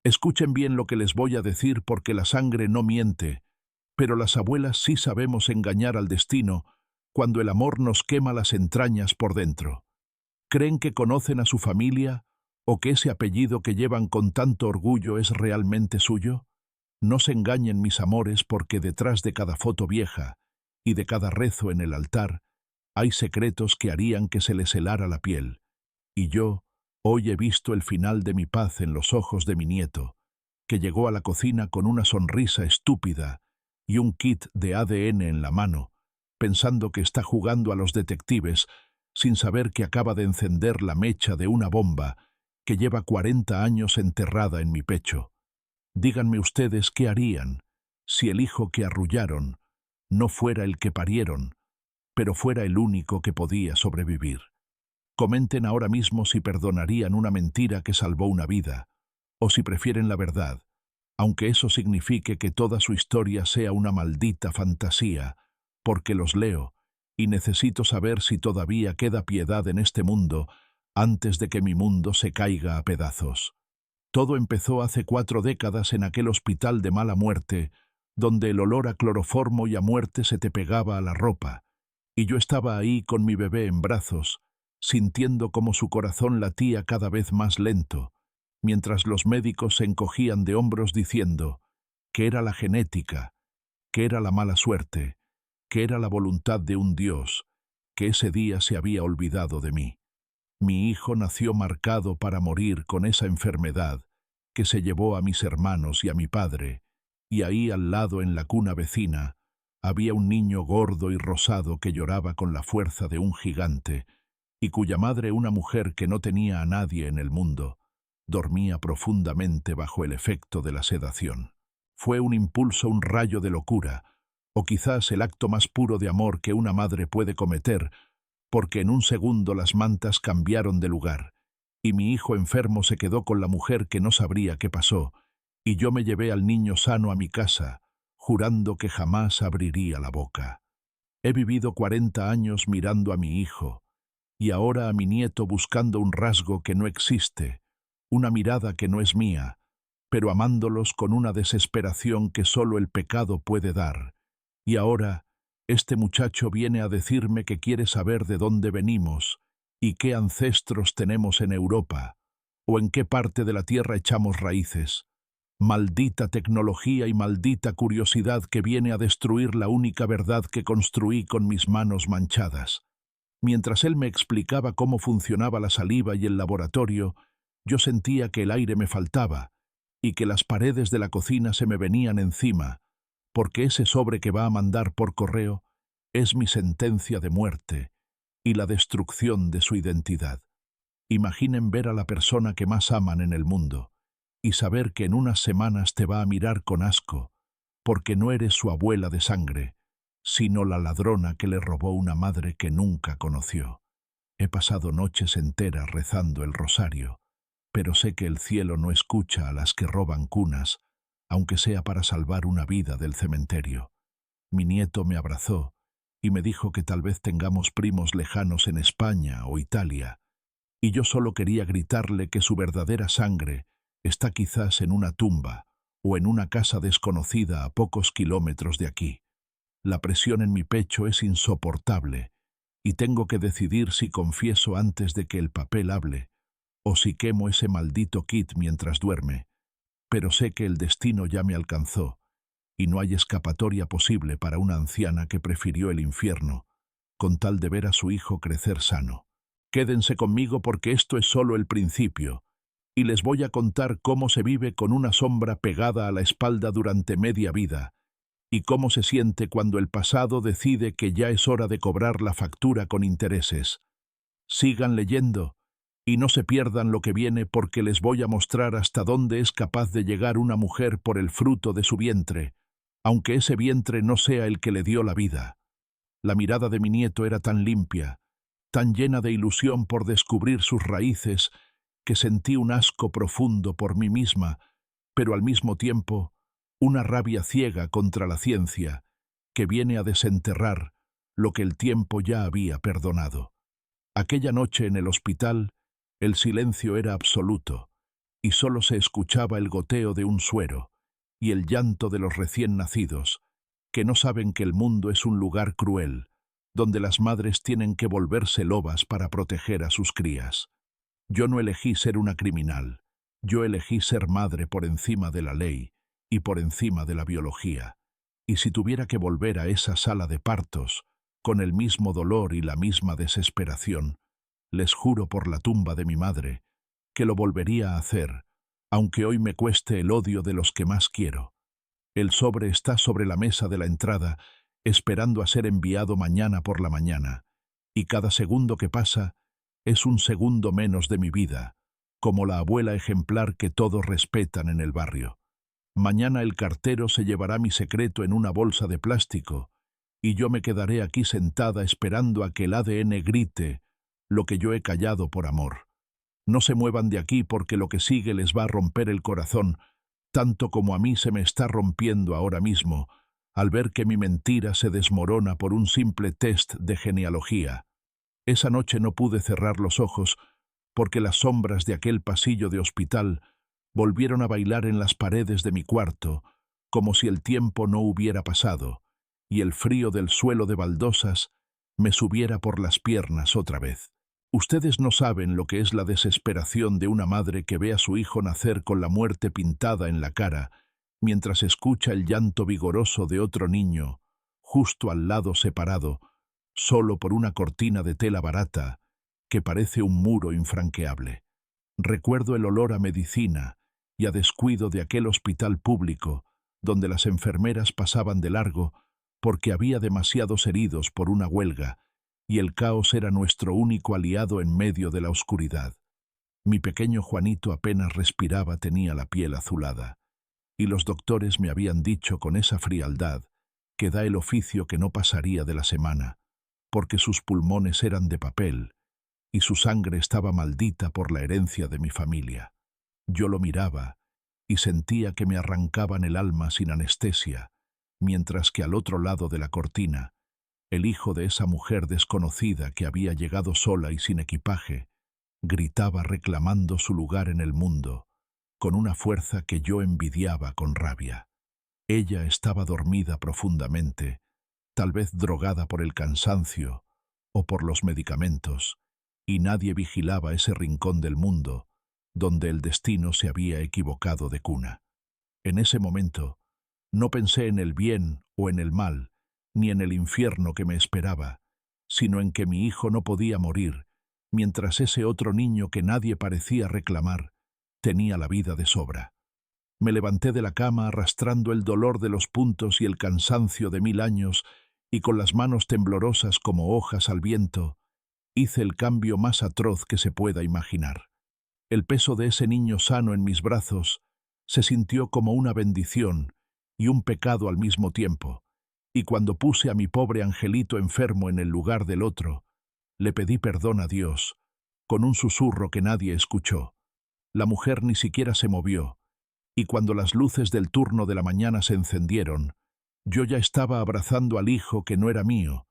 Escuchen bien lo que les voy a decir porque la sangre no miente, pero las abuelas sí sabemos engañar al destino cuando el amor nos quema las entrañas por dentro. ¿Creen que conocen a su familia o que ese apellido que llevan con tanto orgullo es realmente suyo? No se engañen, mis amores, porque detrás de cada foto vieja y de cada rezo en el altar hay secretos que harían que se les helara la piel. Y yo, hoy he visto el final de mi paz en los ojos de mi nieto, que llegó a la cocina con una sonrisa estúpida y un kit de ADN en la mano, pensando que está jugando a los detectives, sin saber que acaba de encender la mecha de una bomba que lleva 40 años enterrada en mi pecho. Díganme ustedes qué harían si el hijo que arrullaron no fuera el que parieron, pero fuera el único que podía sobrevivir. Comenten ahora mismo si perdonarían una mentira que salvó una vida, o si prefieren la verdad, aunque eso signifique que toda su historia sea una maldita fantasía, porque los leo y necesito saber si todavía queda piedad en este mundo antes de que mi mundo se caiga a pedazos. Todo empezó hace 4 décadas en aquel hospital de mala muerte, donde el olor a cloroformo y a muerte se te pegaba a la ropa, y yo estaba ahí con mi bebé en brazos, sintiendo como su corazón latía cada vez más lento, mientras los médicos se encogían de hombros diciendo que era la genética, que era la mala suerte, que era la voluntad de un Dios, que ese día se había olvidado de mí. Mi hijo nació marcado para morir con esa enfermedad que se llevó a mis hermanos y a mi padre, y ahí al lado en la cuna vecina había un niño gordo y rosado que lloraba con la fuerza de un gigante, y cuya madre, una mujer que no tenía a nadie en el mundo, dormía profundamente bajo el efecto de la sedación. Fue un impulso, un rayo de locura, o quizás el acto más puro de amor que una madre puede cometer, porque en un segundo las mantas cambiaron de lugar, y mi hijo enfermo se quedó con la mujer que no sabría qué pasó, y yo me llevé al niño sano a mi casa, jurando que jamás abriría la boca. He vivido 40 años mirando a mi hijo, y ahora a mi nieto buscando un rasgo que no existe, una mirada que no es mía, pero amándolos con una desesperación que solo el pecado puede dar. Y ahora, este muchacho viene a decirme que quiere saber de dónde venimos y qué ancestros tenemos en Europa, o en qué parte de la tierra echamos raíces. Maldita tecnología y maldita curiosidad que viene a destruir la única verdad que construí con mis manos manchadas. Mientras él me explicaba cómo funcionaba la saliva y el laboratorio, yo sentía que el aire me faltaba y que las paredes de la cocina se me venían encima, porque ese sobre que va a mandar por correo es mi sentencia de muerte y la destrucción de su identidad. Imaginen ver a la persona que más aman en el mundo y saber que en unas semanas te va a mirar con asco, porque no eres su abuela de sangre, sino la ladrona que le robó una madre que nunca conoció. He pasado noches enteras rezando el rosario, pero sé que el cielo no escucha a las que roban cunas, aunque sea para salvar una vida del cementerio. Mi nieto me abrazó y me dijo que tal vez tengamos primos lejanos en España o Italia, y yo solo quería gritarle que su verdadera sangre está quizás en una tumba o en una casa desconocida a pocos kilómetros de aquí. La presión en mi pecho es insoportable y tengo que decidir si confieso antes de que el papel hable o si quemo ese maldito kit mientras duerme, pero sé que el destino ya me alcanzó y no hay escapatoria posible para una anciana que prefirió el infierno con tal de ver a su hijo crecer sano. Quédense conmigo porque esto es solo el principio, y les voy a contar cómo se vive con una sombra pegada a la espalda durante media vida, y cómo se siente cuando el pasado decide que ya es hora de cobrar la factura con intereses. Sigan leyendo, y no se pierdan lo que viene porque les voy a mostrar hasta dónde es capaz de llegar una mujer por el fruto de su vientre, aunque ese vientre no sea el que le dio la vida. La mirada de mi nieto era tan limpia, tan llena de ilusión por descubrir sus raíces, que sentí un asco profundo por mí misma, pero al mismo tiempo una rabia ciega contra la ciencia, que viene a desenterrar lo que el tiempo ya había perdonado. Aquella noche en el hospital, el silencio era absoluto, y solo se escuchaba el goteo de un suero y el llanto de los recién nacidos, que no saben que el mundo es un lugar cruel, donde las madres tienen que volverse lobas para proteger a sus crías. Yo no elegí ser una criminal, yo elegí ser madre por encima de la ley y por encima de la biología. Y si tuviera que volver a esa sala de partos, con el mismo dolor y la misma desesperación, les juro por la tumba de mi madre, que lo volvería a hacer, aunque hoy me cueste el odio de los que más quiero. El sobre está sobre la mesa de la entrada, esperando a ser enviado mañana por la mañana, y cada segundo que pasa es un segundo menos de mi vida, como la abuela ejemplar que todos respetan en el barrio. Mañana el cartero se llevará mi secreto en una bolsa de plástico, y yo me quedaré aquí sentada esperando a que el ADN grite lo que yo he callado por amor. No se muevan de aquí porque lo que sigue les va a romper el corazón, tanto como a mí se me está rompiendo ahora mismo, al ver que mi mentira se desmorona por un simple test de genealogía. Esa noche no pude cerrar los ojos porque las sombras de aquel pasillo de hospital volvieron a bailar en las paredes de mi cuarto, como si el tiempo no hubiera pasado, y el frío del suelo de baldosas me subiera por las piernas otra vez. Ustedes no saben lo que es la desesperación de una madre que ve a su hijo nacer con la muerte pintada en la cara, mientras escucha el llanto vigoroso de otro niño, justo al lado separado, solo por una cortina de tela barata, que parece un muro infranqueable. Recuerdo el olor a medicina y a descuido de aquel hospital público, donde las enfermeras pasaban de largo porque había demasiados heridos por una huelga, y el caos era nuestro único aliado en medio de la oscuridad. Mi pequeño Juanito apenas respiraba, tenía la piel azulada, y los doctores me habían dicho con esa frialdad que da el oficio que no pasaría de la semana, porque sus pulmones eran de papel y su sangre estaba maldita por la herencia de mi familia. Yo lo miraba y sentía que me arrancaban el alma sin anestesia, mientras que al otro lado de la cortina, el hijo de esa mujer desconocida que había llegado sola y sin equipaje, gritaba reclamando su lugar en el mundo, con una fuerza que yo envidiaba con rabia. Ella estaba dormida profundamente, tal vez drogada por el cansancio o por los medicamentos, y nadie vigilaba ese rincón del mundo donde el destino se había equivocado de cuna. En ese momento, no pensé en el bien o en el mal, ni en el infierno que me esperaba, sino en que mi hijo no podía morir, mientras ese otro niño que nadie parecía reclamar tenía la vida de sobra. Me levanté de la cama arrastrando el dolor de los puntos y el cansancio de 1000 años, y con las manos temblorosas como hojas al viento, hice el cambio más atroz que se pueda imaginar. El peso de ese niño sano en mis brazos se sintió como una bendición y un pecado al mismo tiempo, y cuando puse a mi pobre angelito enfermo en el lugar del otro, le pedí perdón a Dios, con un susurro que nadie escuchó. La mujer ni siquiera se movió, y cuando las luces del turno de la mañana se encendieron, yo ya estaba abrazando al hijo que no era mío,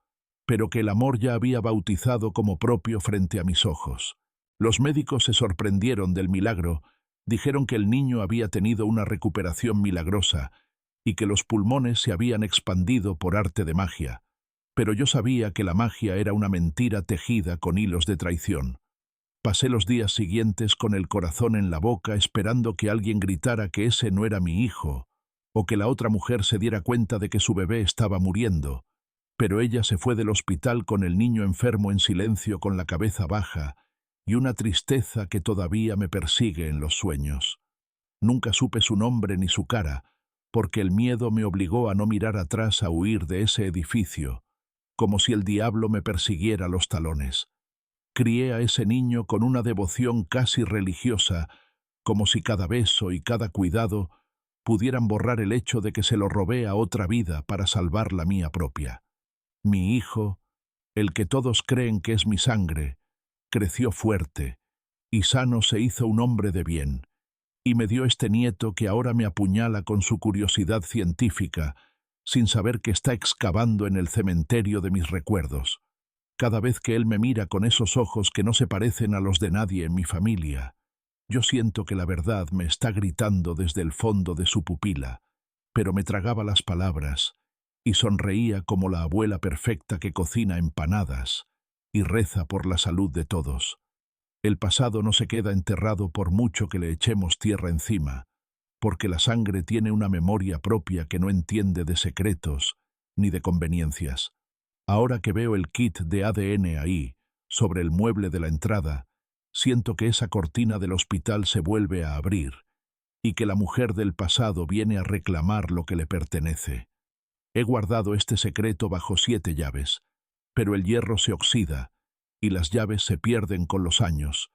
pero que el amor ya había bautizado como propio frente a mis ojos. Los médicos se sorprendieron del milagro, dijeron que el niño había tenido una recuperación milagrosa y que los pulmones se habían expandido por arte de magia, pero yo sabía que la magia era una mentira tejida con hilos de traición. Pasé los días siguientes con el corazón en la boca esperando que alguien gritara que ese no era mi hijo, o que la otra mujer se diera cuenta de que su bebé estaba muriendo, pero ella se fue del hospital con el niño enfermo en silencio con la cabeza baja y una tristeza que todavía me persigue en los sueños. Nunca supe su nombre ni su cara, porque el miedo me obligó a no mirar atrás, a huir de ese edificio, como si el diablo me persiguiera los talones. Crié a ese niño con una devoción casi religiosa, como si cada beso y cada cuidado pudieran borrar el hecho de que se lo robé a otra vida para salvar la mía propia. Mi hijo, el que todos creen que es mi sangre, creció fuerte, y sano se hizo un hombre de bien, y me dio este nieto que ahora me apuñala con su curiosidad científica, sin saber que está excavando en el cementerio de mis recuerdos. Cada vez que él me mira con esos ojos que no se parecen a los de nadie en mi familia, Yo siento que la verdad me está gritando desde el fondo de su pupila, pero me tragaba las palabras y sonreía como la abuela perfecta que cocina empanadas y reza por la salud de todos. El pasado no se queda enterrado por mucho que le echemos tierra encima, porque la sangre tiene una memoria propia que no entiende de secretos ni de conveniencias. Ahora que veo el kit de ADN ahí, sobre el mueble de la entrada, siento que esa cortina del hospital se vuelve a abrir y que la mujer del pasado viene a reclamar lo que le pertenece. He guardado este secreto bajo 7 llaves, pero el hierro se oxida y las llaves se pierden con los años,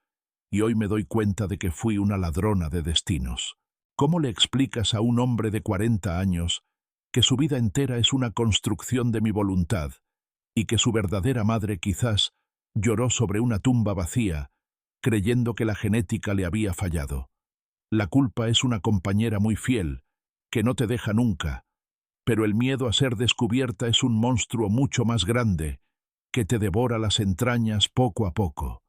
y hoy me doy cuenta de que fui una ladrona de destinos. ¿Cómo le explicas a un hombre de 40 años que su vida entera es una construcción de mi voluntad y que su verdadera madre quizás lloró sobre una tumba vacía, creyendo que la genética le había fallado? La culpa es una compañera muy fiel, que no te deja nunca, pero el miedo a ser descubierta es un monstruo mucho más grande, que te devora las entrañas poco a poco.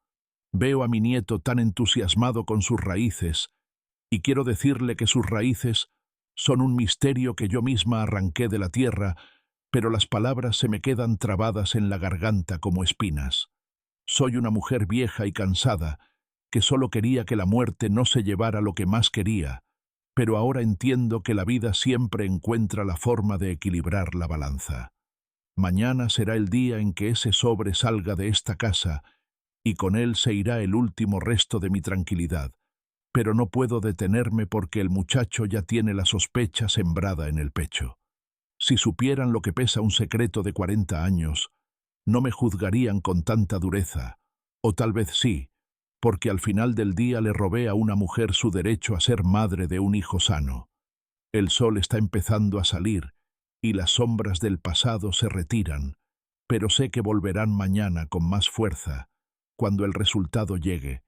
Veo a mi nieto tan entusiasmado con sus raíces, y quiero decirle que sus raíces son un misterio que yo misma arranqué de la tierra, pero las palabras se me quedan trabadas en la garganta como espinas. Soy una mujer vieja y cansada, que solo quería que la muerte no se llevara lo que más quería, pero ahora entiendo que la vida siempre encuentra la forma de equilibrar la balanza. Mañana será el día en que ese sobre salga de esta casa, y con él se irá el último resto de mi tranquilidad, pero no puedo detenerme porque el muchacho ya tiene la sospecha sembrada en el pecho. Si supieran lo que pesa un secreto de 40 años, no me juzgarían con tanta dureza, o tal vez sí, porque al final del día le robé a una mujer su derecho a ser madre de un hijo sano. El sol está empezando a salir, y las sombras del pasado se retiran, pero sé que volverán mañana con más fuerza, cuando el resultado llegue,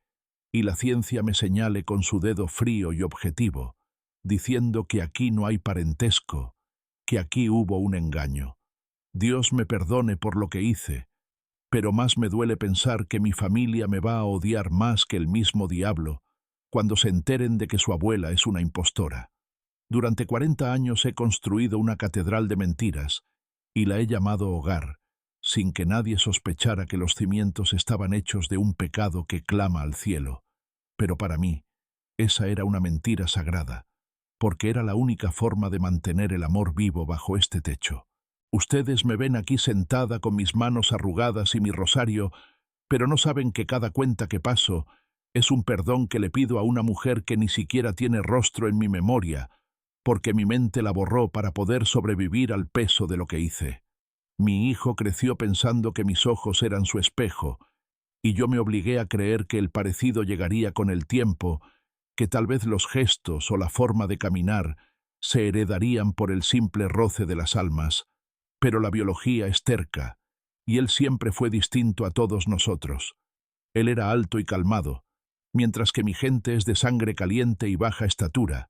y la ciencia me señale con su dedo frío y objetivo, diciendo que aquí no hay parentesco, que aquí hubo un engaño. Dios me perdone por lo que hice, pero más me duele pensar que mi familia me va a odiar más que el mismo diablo cuando se enteren de que su abuela es una impostora. Durante 40 años he construido una catedral de mentiras y la he llamado hogar, sin que nadie sospechara que los cimientos estaban hechos de un pecado que clama al cielo. Pero para mí, esa era una mentira sagrada, porque era la única forma de mantener el amor vivo bajo este techo. Ustedes me ven aquí sentada con mis manos arrugadas y mi rosario, pero no saben que cada cuenta que paso es un perdón que le pido a una mujer que ni siquiera tiene rostro en mi memoria, porque mi mente la borró para poder sobrevivir al peso de lo que hice. Mi hijo creció pensando que mis ojos eran su espejo, y yo me obligué a creer que el parecido llegaría con el tiempo, que tal vez los gestos o la forma de caminar se heredarían por el simple roce de las almas, pero la biología es terca, y él siempre fue distinto a todos nosotros. Él era alto y calmado, mientras que mi gente es de sangre caliente y baja estatura,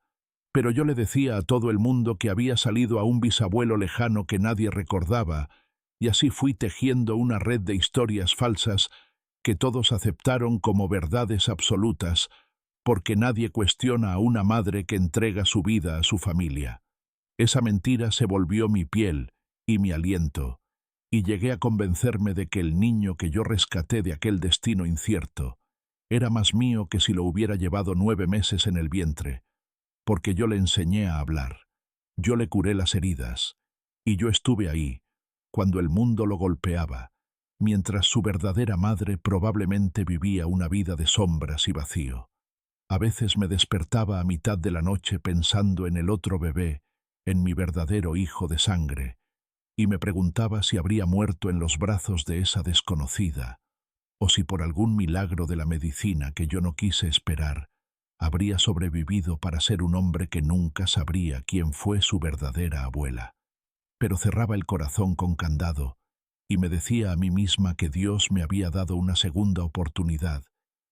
pero yo le decía a todo el mundo que había salido a un bisabuelo lejano que nadie recordaba, y así fui tejiendo una red de historias falsas que todos aceptaron como verdades absolutas, porque nadie cuestiona a una madre que entrega su vida a su familia. Esa mentira se volvió mi piel y mi aliento, y llegué a convencerme de que el niño que yo rescaté de aquel destino incierto era más mío que si lo hubiera llevado 9 meses en el vientre, porque yo le enseñé a hablar, yo le curé las heridas, y yo estuve ahí, cuando el mundo lo golpeaba, mientras su verdadera madre probablemente vivía una vida de sombras y vacío. A veces me despertaba a mitad de la noche pensando en el otro bebé, en mi verdadero hijo de sangre, y me preguntaba si habría muerto en los brazos de esa desconocida, o si por algún milagro de la medicina que yo no quise esperar, habría sobrevivido para ser un hombre que nunca sabría quién fue su verdadera abuela. Pero cerraba el corazón con candado, y me decía a mí misma que Dios me había dado una segunda oportunidad,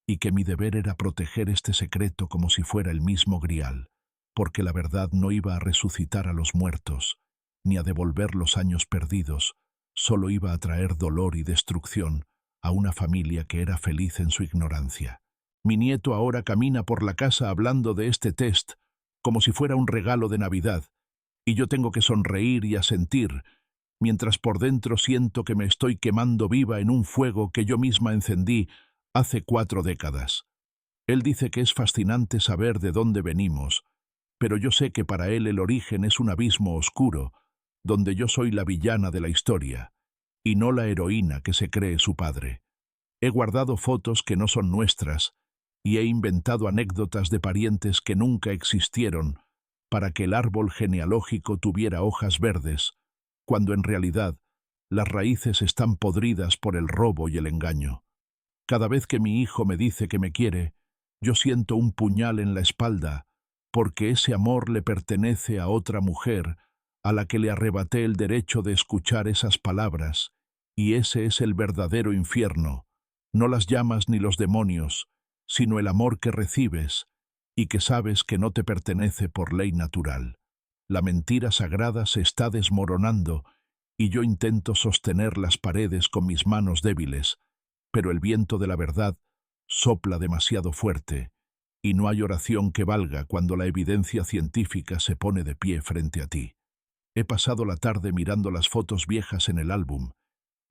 y que mi deber era proteger este secreto como si fuera el mismo Grial, porque la verdad no iba a resucitar a los muertos, ni a devolver los años perdidos, solo iba a traer dolor y destrucción a una familia que era feliz en su ignorancia. Mi nieto ahora camina por la casa hablando de este test como si fuera un regalo de Navidad, y yo tengo que sonreír y asentir, mientras por dentro siento que me estoy quemando viva en un fuego que yo misma encendí hace 4 décadas. Él dice que es fascinante saber de dónde venimos, pero yo sé que para él el origen es un abismo oscuro, donde yo soy la villana de la historia, y no la heroína que se cree su padre. He guardado fotos que no son nuestras, y he inventado anécdotas de parientes que nunca existieron, para que el árbol genealógico tuviera hojas verdes, cuando en realidad las raíces están podridas por el robo y el engaño. Cada vez que mi hijo me dice que me quiere, yo siento un puñal en la espalda, porque ese amor le pertenece a otra mujer, a la que le arrebaté el derecho de escuchar esas palabras, y ese es el verdadero infierno, no las llamas ni los demonios, sino el amor que recibes y que sabes que no te pertenece por ley natural. La mentira sagrada se está desmoronando y yo intento sostener las paredes con mis manos débiles, pero el viento de la verdad sopla demasiado fuerte y no hay oración que valga cuando la evidencia científica se pone de pie frente a ti. He pasado la tarde mirando las fotos viejas en el álbum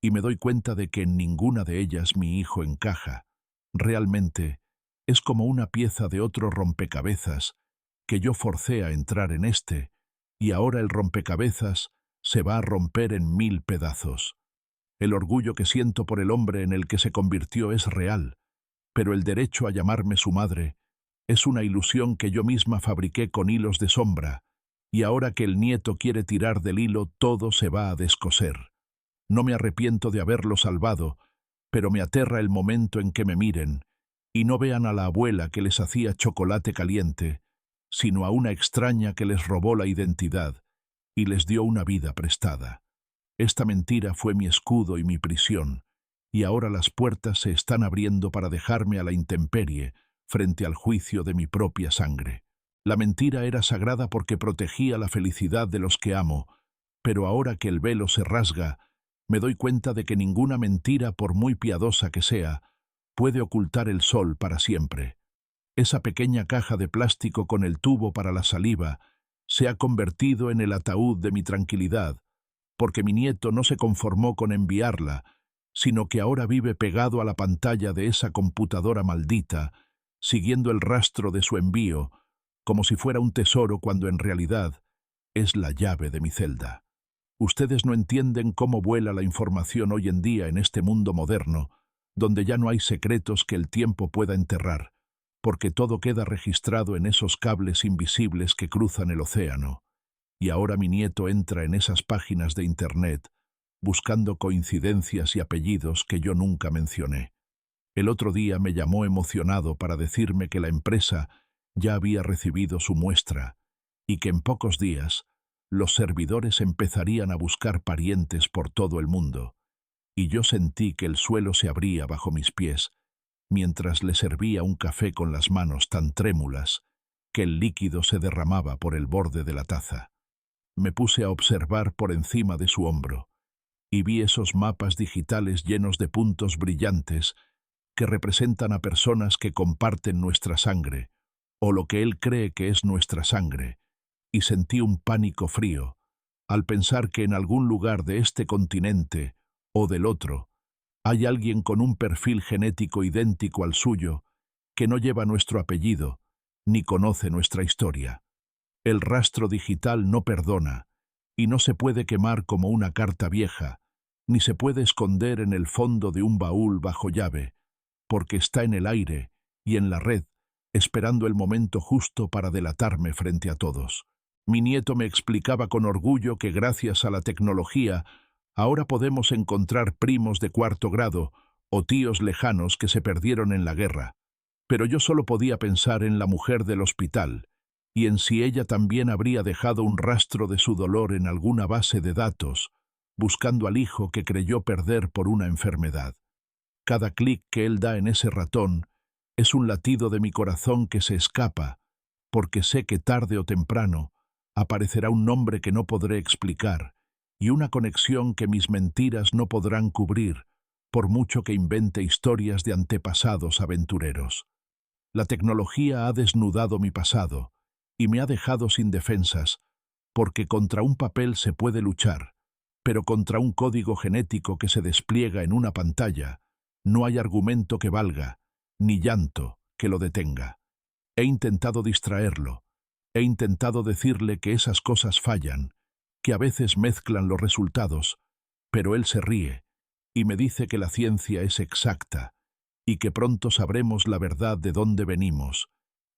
y me doy cuenta de que en ninguna de ellas mi hijo encaja. Realmente, es como una pieza de otro rompecabezas que yo forcé a entrar en este, y ahora el rompecabezas se va a romper en 1000 pedazos. El orgullo que siento por el hombre en el que se convirtió es real, pero el derecho a llamarme su madre es una ilusión que yo misma fabriqué con hilos de sombra, y ahora que el nieto quiere tirar del hilo, todo se va a descoser. No me arrepiento de haberlo salvado, pero me aterra el momento en que me miren y no vean a la abuela que les hacía chocolate caliente, sino a una extraña que les robó la identidad y les dio una vida prestada. Esta mentira fue mi escudo y mi prisión, y ahora las puertas se están abriendo para dejarme a la intemperie frente al juicio de mi propia sangre. La mentira era sagrada porque protegía la felicidad de los que amo, pero ahora que el velo se rasga, me doy cuenta de que ninguna mentira, por muy piadosa que sea, puede ocultar el sol para siempre. Esa pequeña caja de plástico con el tubo para la saliva se ha convertido en el ataúd de mi tranquilidad, porque mi nieto no se conformó con enviarla, sino que ahora vive pegado a la pantalla de esa computadora maldita, siguiendo el rastro de su envío, como si fuera un tesoro cuando en realidad es la llave de mi celda. Ustedes no entienden cómo vuela la información hoy en día en este mundo moderno, donde ya no hay secretos que el tiempo pueda enterrar, porque todo queda registrado en esos cables invisibles que cruzan el océano. Y ahora mi nieto entra en esas páginas de Internet, buscando coincidencias y apellidos que yo nunca mencioné. El otro día me llamó emocionado para decirme que la empresa ya había recibido su muestra y que en pocos días los servidores empezarían a buscar parientes por todo el mundo, y yo sentí que el suelo se abría bajo mis pies, mientras le servía un café con las manos tan trémulas que el líquido se derramaba por el borde de la taza. Me puse a observar por encima de su hombro, y vi esos mapas digitales llenos de puntos brillantes que representan a personas que comparten nuestra sangre, o lo que él cree que es nuestra sangre, y sentí un pánico frío al pensar que en algún lugar de este continente o del otro hay alguien con un perfil genético idéntico al suyo que no lleva nuestro apellido ni conoce nuestra historia. El rastro digital no perdona y no se puede quemar como una carta vieja, ni se puede esconder en el fondo de un baúl bajo llave, porque está en el aire y en la red, esperando el momento justo para delatarme frente a todos. Mi nieto me explicaba con orgullo que gracias a la tecnología ahora podemos encontrar primos de 4º grado o tíos lejanos que se perdieron en la guerra. Pero yo solo podía pensar en la mujer del hospital y en si ella también habría dejado un rastro de su dolor en alguna base de datos, buscando al hijo que creyó perder por una enfermedad. Cada clic que él da en ese ratón es un latido de mi corazón que se escapa, porque sé que tarde o temprano aparecerá un nombre que no podré explicar y una conexión que mis mentiras no podrán cubrir, por mucho que invente historias de antepasados aventureros. La tecnología ha desnudado mi pasado y me ha dejado sin defensas, porque contra un papel se puede luchar, pero contra un código genético que se despliega en una pantalla, no hay argumento que valga, ni llanto que lo detenga. He intentado distraerlo, he intentado decirle que esas cosas fallan, que a veces mezclan los resultados, pero él se ríe y me dice que la ciencia es exacta y que pronto sabremos la verdad de dónde venimos,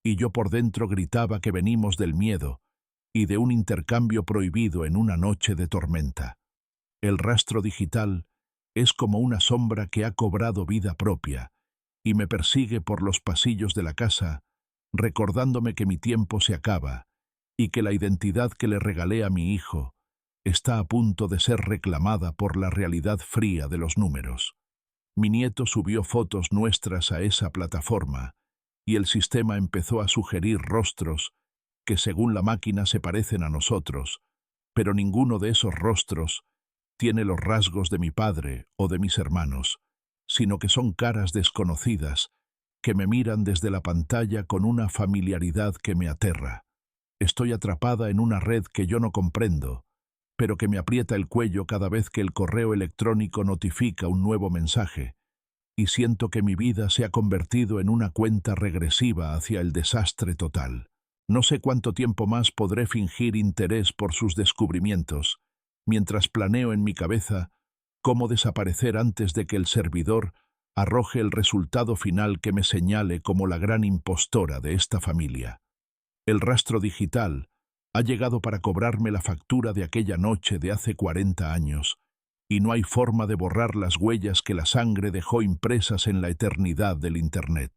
y yo por dentro gritaba que venimos del miedo y de un intercambio prohibido en una noche de tormenta. El rastro digital es como una sombra que ha cobrado vida propia y me persigue por los pasillos de la casa, recordándome que mi tiempo se acaba y que la identidad que le regalé a mi hijo está a punto de ser reclamada por la realidad fría de los números. Mi nieto subió fotos nuestras a esa plataforma y el sistema empezó a sugerir rostros que según la máquina se parecen a nosotros, pero ninguno de esos rostros tiene los rasgos de mi padre o de mis hermanos, sino que son caras desconocidas que me miran desde la pantalla con una familiaridad que me aterra. Estoy atrapada en una red que yo no comprendo, pero que me aprieta el cuello cada vez que el correo electrónico notifica un nuevo mensaje, y siento que mi vida se ha convertido en una cuenta regresiva hacia el desastre total. No sé cuánto tiempo más podré fingir interés por sus descubrimientos, mientras planeo en mi cabeza cómo desaparecer antes de que el servidor arroje el resultado final que me señale como la gran impostora de esta familia. El rastro digital ha llegado para cobrarme la factura de aquella noche de hace 40 años, y no hay forma de borrar las huellas que la sangre dejó impresas en la eternidad del Internet.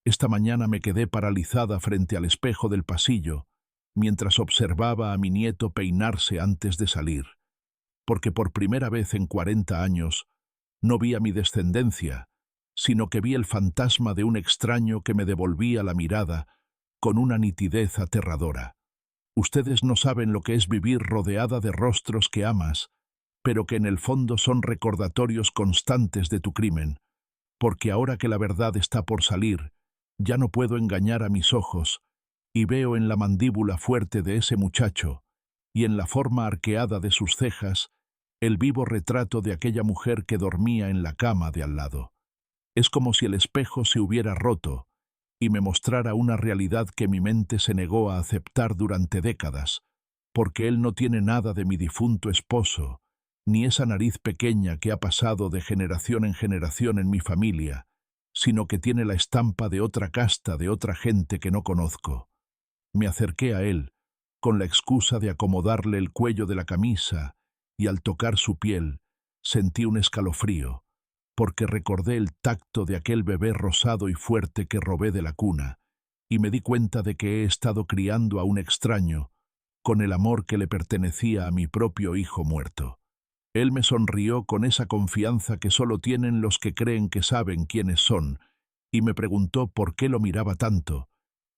Esta mañana me quedé paralizada frente al espejo del pasillo, mientras observaba a mi nieto peinarse antes de salir, porque por primera vez en 40 años no vi a mi descendencia, sino que vi el fantasma de un extraño que me devolvía la mirada con una nitidez aterradora. Ustedes no saben lo que es vivir rodeada de rostros que amas, pero que en el fondo son recordatorios constantes de tu crimen, porque ahora que la verdad está por salir, ya no puedo engañar a mis ojos, y veo en la mandíbula fuerte de ese muchacho, y en la forma arqueada de sus cejas, el vivo retrato de aquella mujer que dormía en la cama de al lado. Es como si el espejo se hubiera roto y me mostrara una realidad que mi mente se negó a aceptar durante décadas, porque él no tiene nada de mi difunto esposo, ni esa nariz pequeña que ha pasado de generación en generación en mi familia, sino que tiene la estampa de otra casta, de otra gente que no conozco. Me acerqué a él, con la excusa de acomodarle el cuello de la camisa, y al tocar su piel, sentí un escalofrío, porque recordé el tacto de aquel bebé rosado y fuerte que robé de la cuna, y me di cuenta de que he estado criando a un extraño, con el amor que le pertenecía a mi propio hijo muerto. Él me sonrió con esa confianza que solo tienen los que creen que saben quiénes son, y me preguntó por qué lo miraba tanto,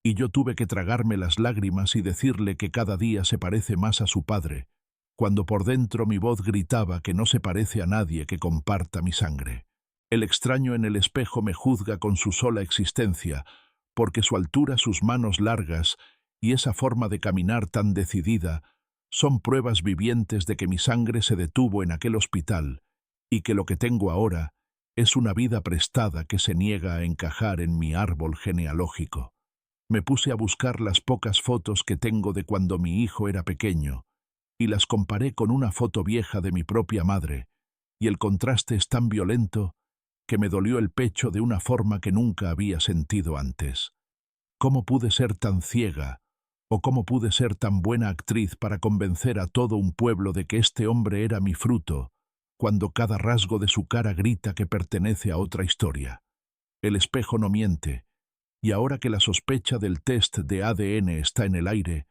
y yo tuve que tragarme las lágrimas y decirle que cada día se parece más a su padre, cuando por dentro mi voz gritaba que no se parece a nadie que comparta mi sangre. El extraño en el espejo me juzga con su sola existencia, porque su altura, sus manos largas y esa forma de caminar tan decidida son pruebas vivientes de que mi sangre se detuvo en aquel hospital y que lo que tengo ahora es una vida prestada que se niega a encajar en mi árbol genealógico. Me puse a buscar las pocas fotos que tengo de cuando mi hijo era pequeño y las comparé con una foto vieja de mi propia madre, y el contraste es tan violento que me dolió el pecho de una forma que nunca había sentido antes. ¿Cómo pude ser tan ciega? ¿O cómo pude ser tan buena actriz para convencer a todo un pueblo de que este hombre era mi fruto, cuando cada rasgo de su cara grita que pertenece a otra historia? El espejo no miente, y ahora que la sospecha del test de ADN está en el aire,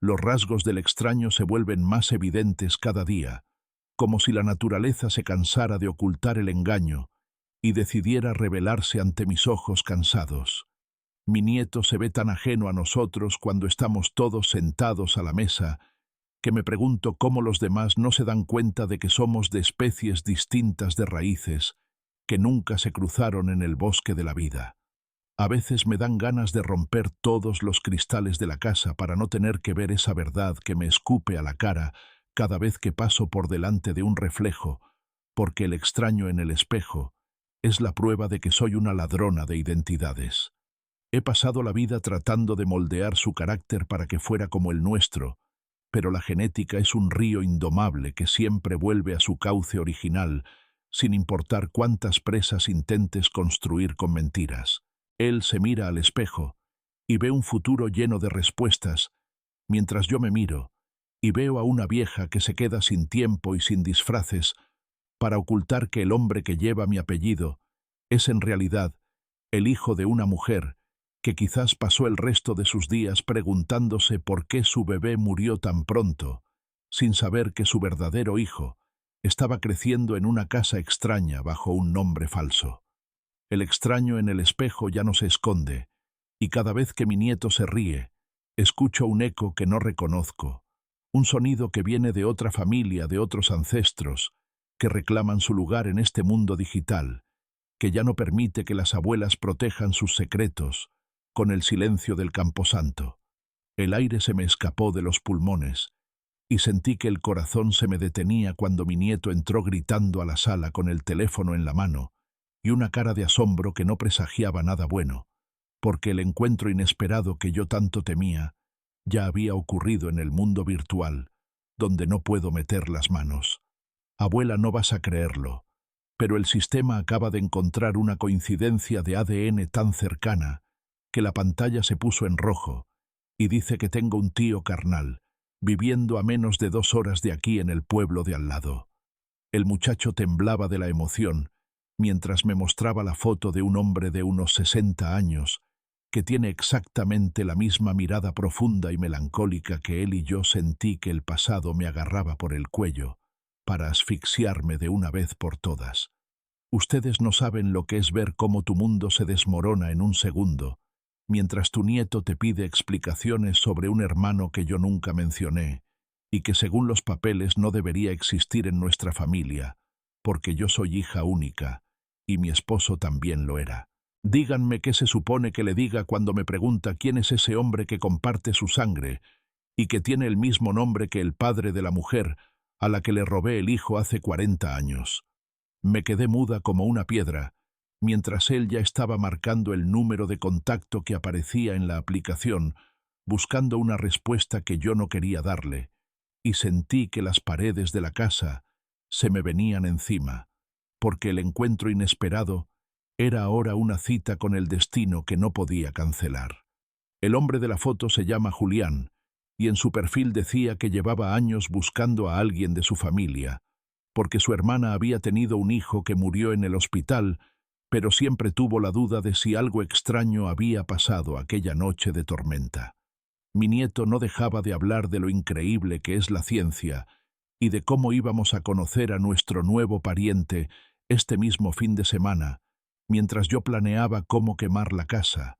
los rasgos del extraño se vuelven más evidentes cada día, como si la naturaleza se cansara de ocultar el engaño y decidiera revelarse ante mis ojos cansados. Mi nieto se ve tan ajeno a nosotros cuando estamos todos sentados a la mesa, que me pregunto cómo los demás no se dan cuenta de que somos de especies distintas de raíces, que nunca se cruzaron en el bosque de la vida. A veces me dan ganas de romper todos los cristales de la casa para no tener que ver esa verdad que me escupe a la cara cada vez que paso por delante de un reflejo, porque el extraño en el espejo es la prueba de que soy una ladrona de identidades. He pasado la vida tratando de moldear su carácter para que fuera como el nuestro, pero la genética es un río indomable que siempre vuelve a su cauce original, sin importar cuántas presas intentes construir con mentiras. Él se mira al espejo y ve un futuro lleno de respuestas, mientras yo me miro y veo a una vieja que se queda sin tiempo y sin disfraces para ocultar que el hombre que lleva mi apellido es en realidad el hijo de una mujer que quizás pasó el resto de sus días preguntándose por qué su bebé murió tan pronto, sin saber que su verdadero hijo estaba creciendo en una casa extraña bajo un nombre falso. El extraño en el espejo ya no se esconde, y cada vez que mi nieto se ríe, escucho un eco que no reconozco, un sonido que viene de otra familia, de otros ancestros, que reclaman su lugar en este mundo digital, que ya no permite que las abuelas protejan sus secretos con el silencio del camposanto. El aire se me escapó de los pulmones, y sentí que el corazón se me detenía cuando mi nieto entró gritando a la sala con el teléfono en la mano y una cara de asombro que no presagiaba nada bueno, porque el encuentro inesperado que yo tanto temía ya había ocurrido en el mundo virtual, donde no puedo meter las manos. Abuela, no vas a creerlo, pero el sistema acaba de encontrar una coincidencia de ADN tan cercana que la pantalla se puso en rojo y dice que tengo un tío carnal, viviendo a menos de 2 horas de aquí en el pueblo de al lado. El muchacho temblaba de la emoción mientras me mostraba la foto de un hombre de unos 60 años que tiene exactamente la misma mirada profunda y melancólica que él, y yo sentí que el pasado me agarraba por el cuello para asfixiarme de una vez por todas. Ustedes no saben lo que es ver cómo tu mundo se desmorona en un segundo, mientras tu nieto te pide explicaciones sobre un hermano que yo nunca mencioné y que según los papeles no debería existir en nuestra familia, porque yo soy hija única y mi esposo también lo era. Díganme qué se supone que le diga cuando me pregunta quién es ese hombre que comparte su sangre y que tiene el mismo nombre que el padre de la mujer a la que le robé el hijo hace 40 años. Me quedé muda como una piedra, mientras él ya estaba marcando el número de contacto que aparecía en la aplicación, buscando una respuesta que yo no quería darle, y sentí que las paredes de la casa se me venían encima, porque el encuentro inesperado era ahora una cita con el destino que no podía cancelar. El hombre de la foto se llama Julián, y en su perfil decía que llevaba años buscando a alguien de su familia, porque su hermana había tenido un hijo que murió en el hospital, pero siempre tuvo la duda de si algo extraño había pasado aquella noche de tormenta. Mi nieto no dejaba de hablar de lo increíble que es la ciencia y de cómo íbamos a conocer a nuestro nuevo pariente este mismo fin de semana, mientras yo planeaba cómo quemar la casa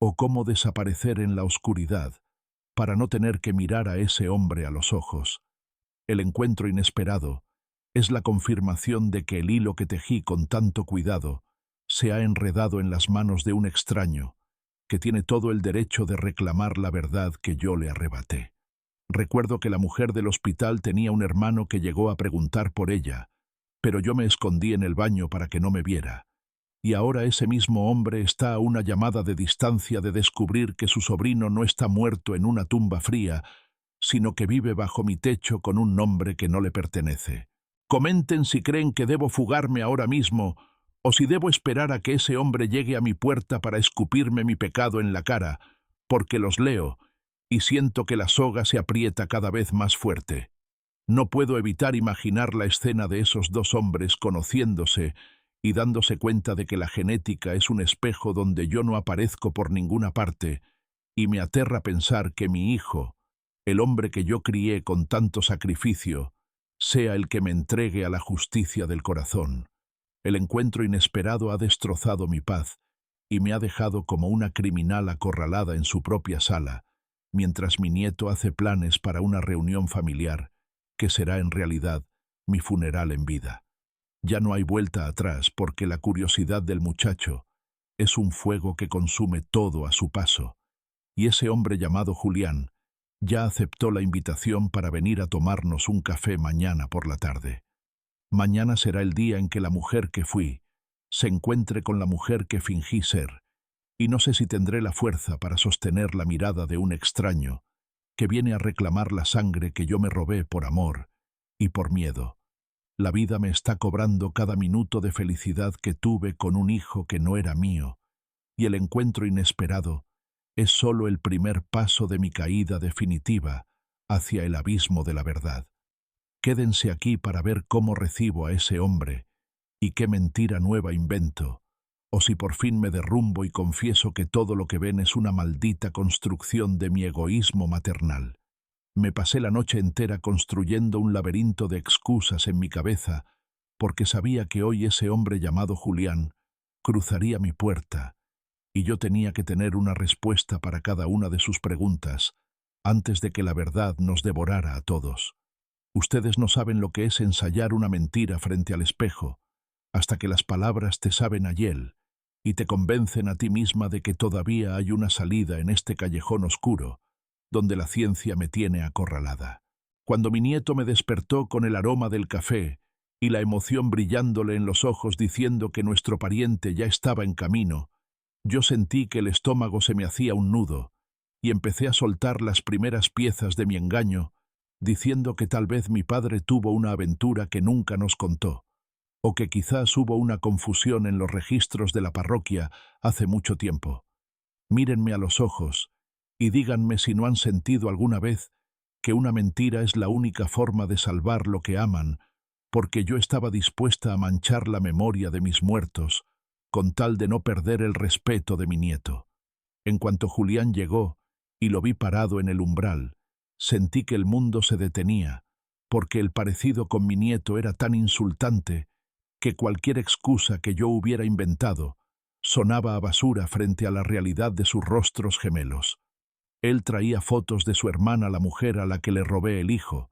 o cómo desaparecer en la oscuridad para no tener que mirar a ese hombre a los ojos. El encuentro inesperado es la confirmación de que el hilo que tejí con tanto cuidado se ha enredado en las manos de un extraño que tiene todo el derecho de reclamar la verdad que yo le arrebaté. Recuerdo que la mujer del hospital tenía un hermano que llegó a preguntar por ella, pero yo me escondí en el baño para que no me viera. Y ahora ese mismo hombre está a una llamada de distancia de descubrir que su sobrino no está muerto en una tumba fría, sino que vive bajo mi techo con un nombre que no le pertenece. Comenten si creen que debo fugarme ahora mismo o si debo esperar a que ese hombre llegue a mi puerta para escupirme mi pecado en la cara, porque los leo y siento que la soga se aprieta cada vez más fuerte. No puedo evitar imaginar la escena de esos 2 hombres conociéndose y dándose cuenta de que la genética es un espejo donde yo no aparezco por ninguna parte, y me aterra pensar que mi hijo, el hombre que yo crié con tanto sacrificio, sea el que me entregue a la justicia del corazón. El encuentro inesperado ha destrozado mi paz y me ha dejado como una criminal acorralada en su propia sala, mientras mi nieto hace planes para una reunión familiar, que será en realidad mi funeral en vida. Ya no hay vuelta atrás porque la curiosidad del muchacho es un fuego que consume todo a su paso, y ese hombre llamado Julián ya aceptó la invitación para venir a tomarnos un café mañana por la tarde. Mañana será el día en que la mujer que fui se encuentre con la mujer que fingí ser, y no sé si tendré la fuerza para sostener la mirada de un extraño que viene a reclamar la sangre que yo me robé por amor y por miedo. La vida me está cobrando cada minuto de felicidad que tuve con un hijo que no era mío, y el encuentro inesperado es solo el primer paso de mi caída definitiva hacia el abismo de la verdad. Quédense aquí para ver cómo recibo a ese hombre y qué mentira nueva invento, o si por fin me derrumbo y confieso que todo lo que ven es una maldita construcción de mi egoísmo maternal. Me pasé la noche entera construyendo un laberinto de excusas en mi cabeza, porque sabía que hoy ese hombre llamado Julián cruzaría mi puerta, y yo tenía que tener una respuesta para cada una de sus preguntas, antes de que la verdad nos devorara a todos. Ustedes no saben lo que es ensayar una mentira frente al espejo, hasta que las palabras te saben a hiel, y te convencen a ti misma de que todavía hay una salida en este callejón oscuro, donde la ciencia me tiene acorralada. Cuando mi nieto me despertó con el aroma del café y la emoción brillándole en los ojos diciendo que nuestro pariente ya estaba en camino, yo sentí que el estómago se me hacía un nudo y empecé a soltar las primeras piezas de mi engaño, diciendo que tal vez mi padre tuvo una aventura que nunca nos contó, o que quizás hubo una confusión en los registros de la parroquia hace mucho tiempo. Mírenme a los ojos y díganme si no han sentido alguna vez que una mentira es la única forma de salvar lo que aman, porque yo estaba dispuesta a manchar la memoria de mis muertos, con tal de no perder el respeto de mi nieto. En cuanto Julián llegó y lo vi parado en el umbral, sentí que el mundo se detenía, porque el parecido con mi nieto era tan insultante que cualquier excusa que yo hubiera inventado sonaba a basura frente a la realidad de sus rostros gemelos. Él traía fotos de su hermana, la mujer a la que le robé el hijo,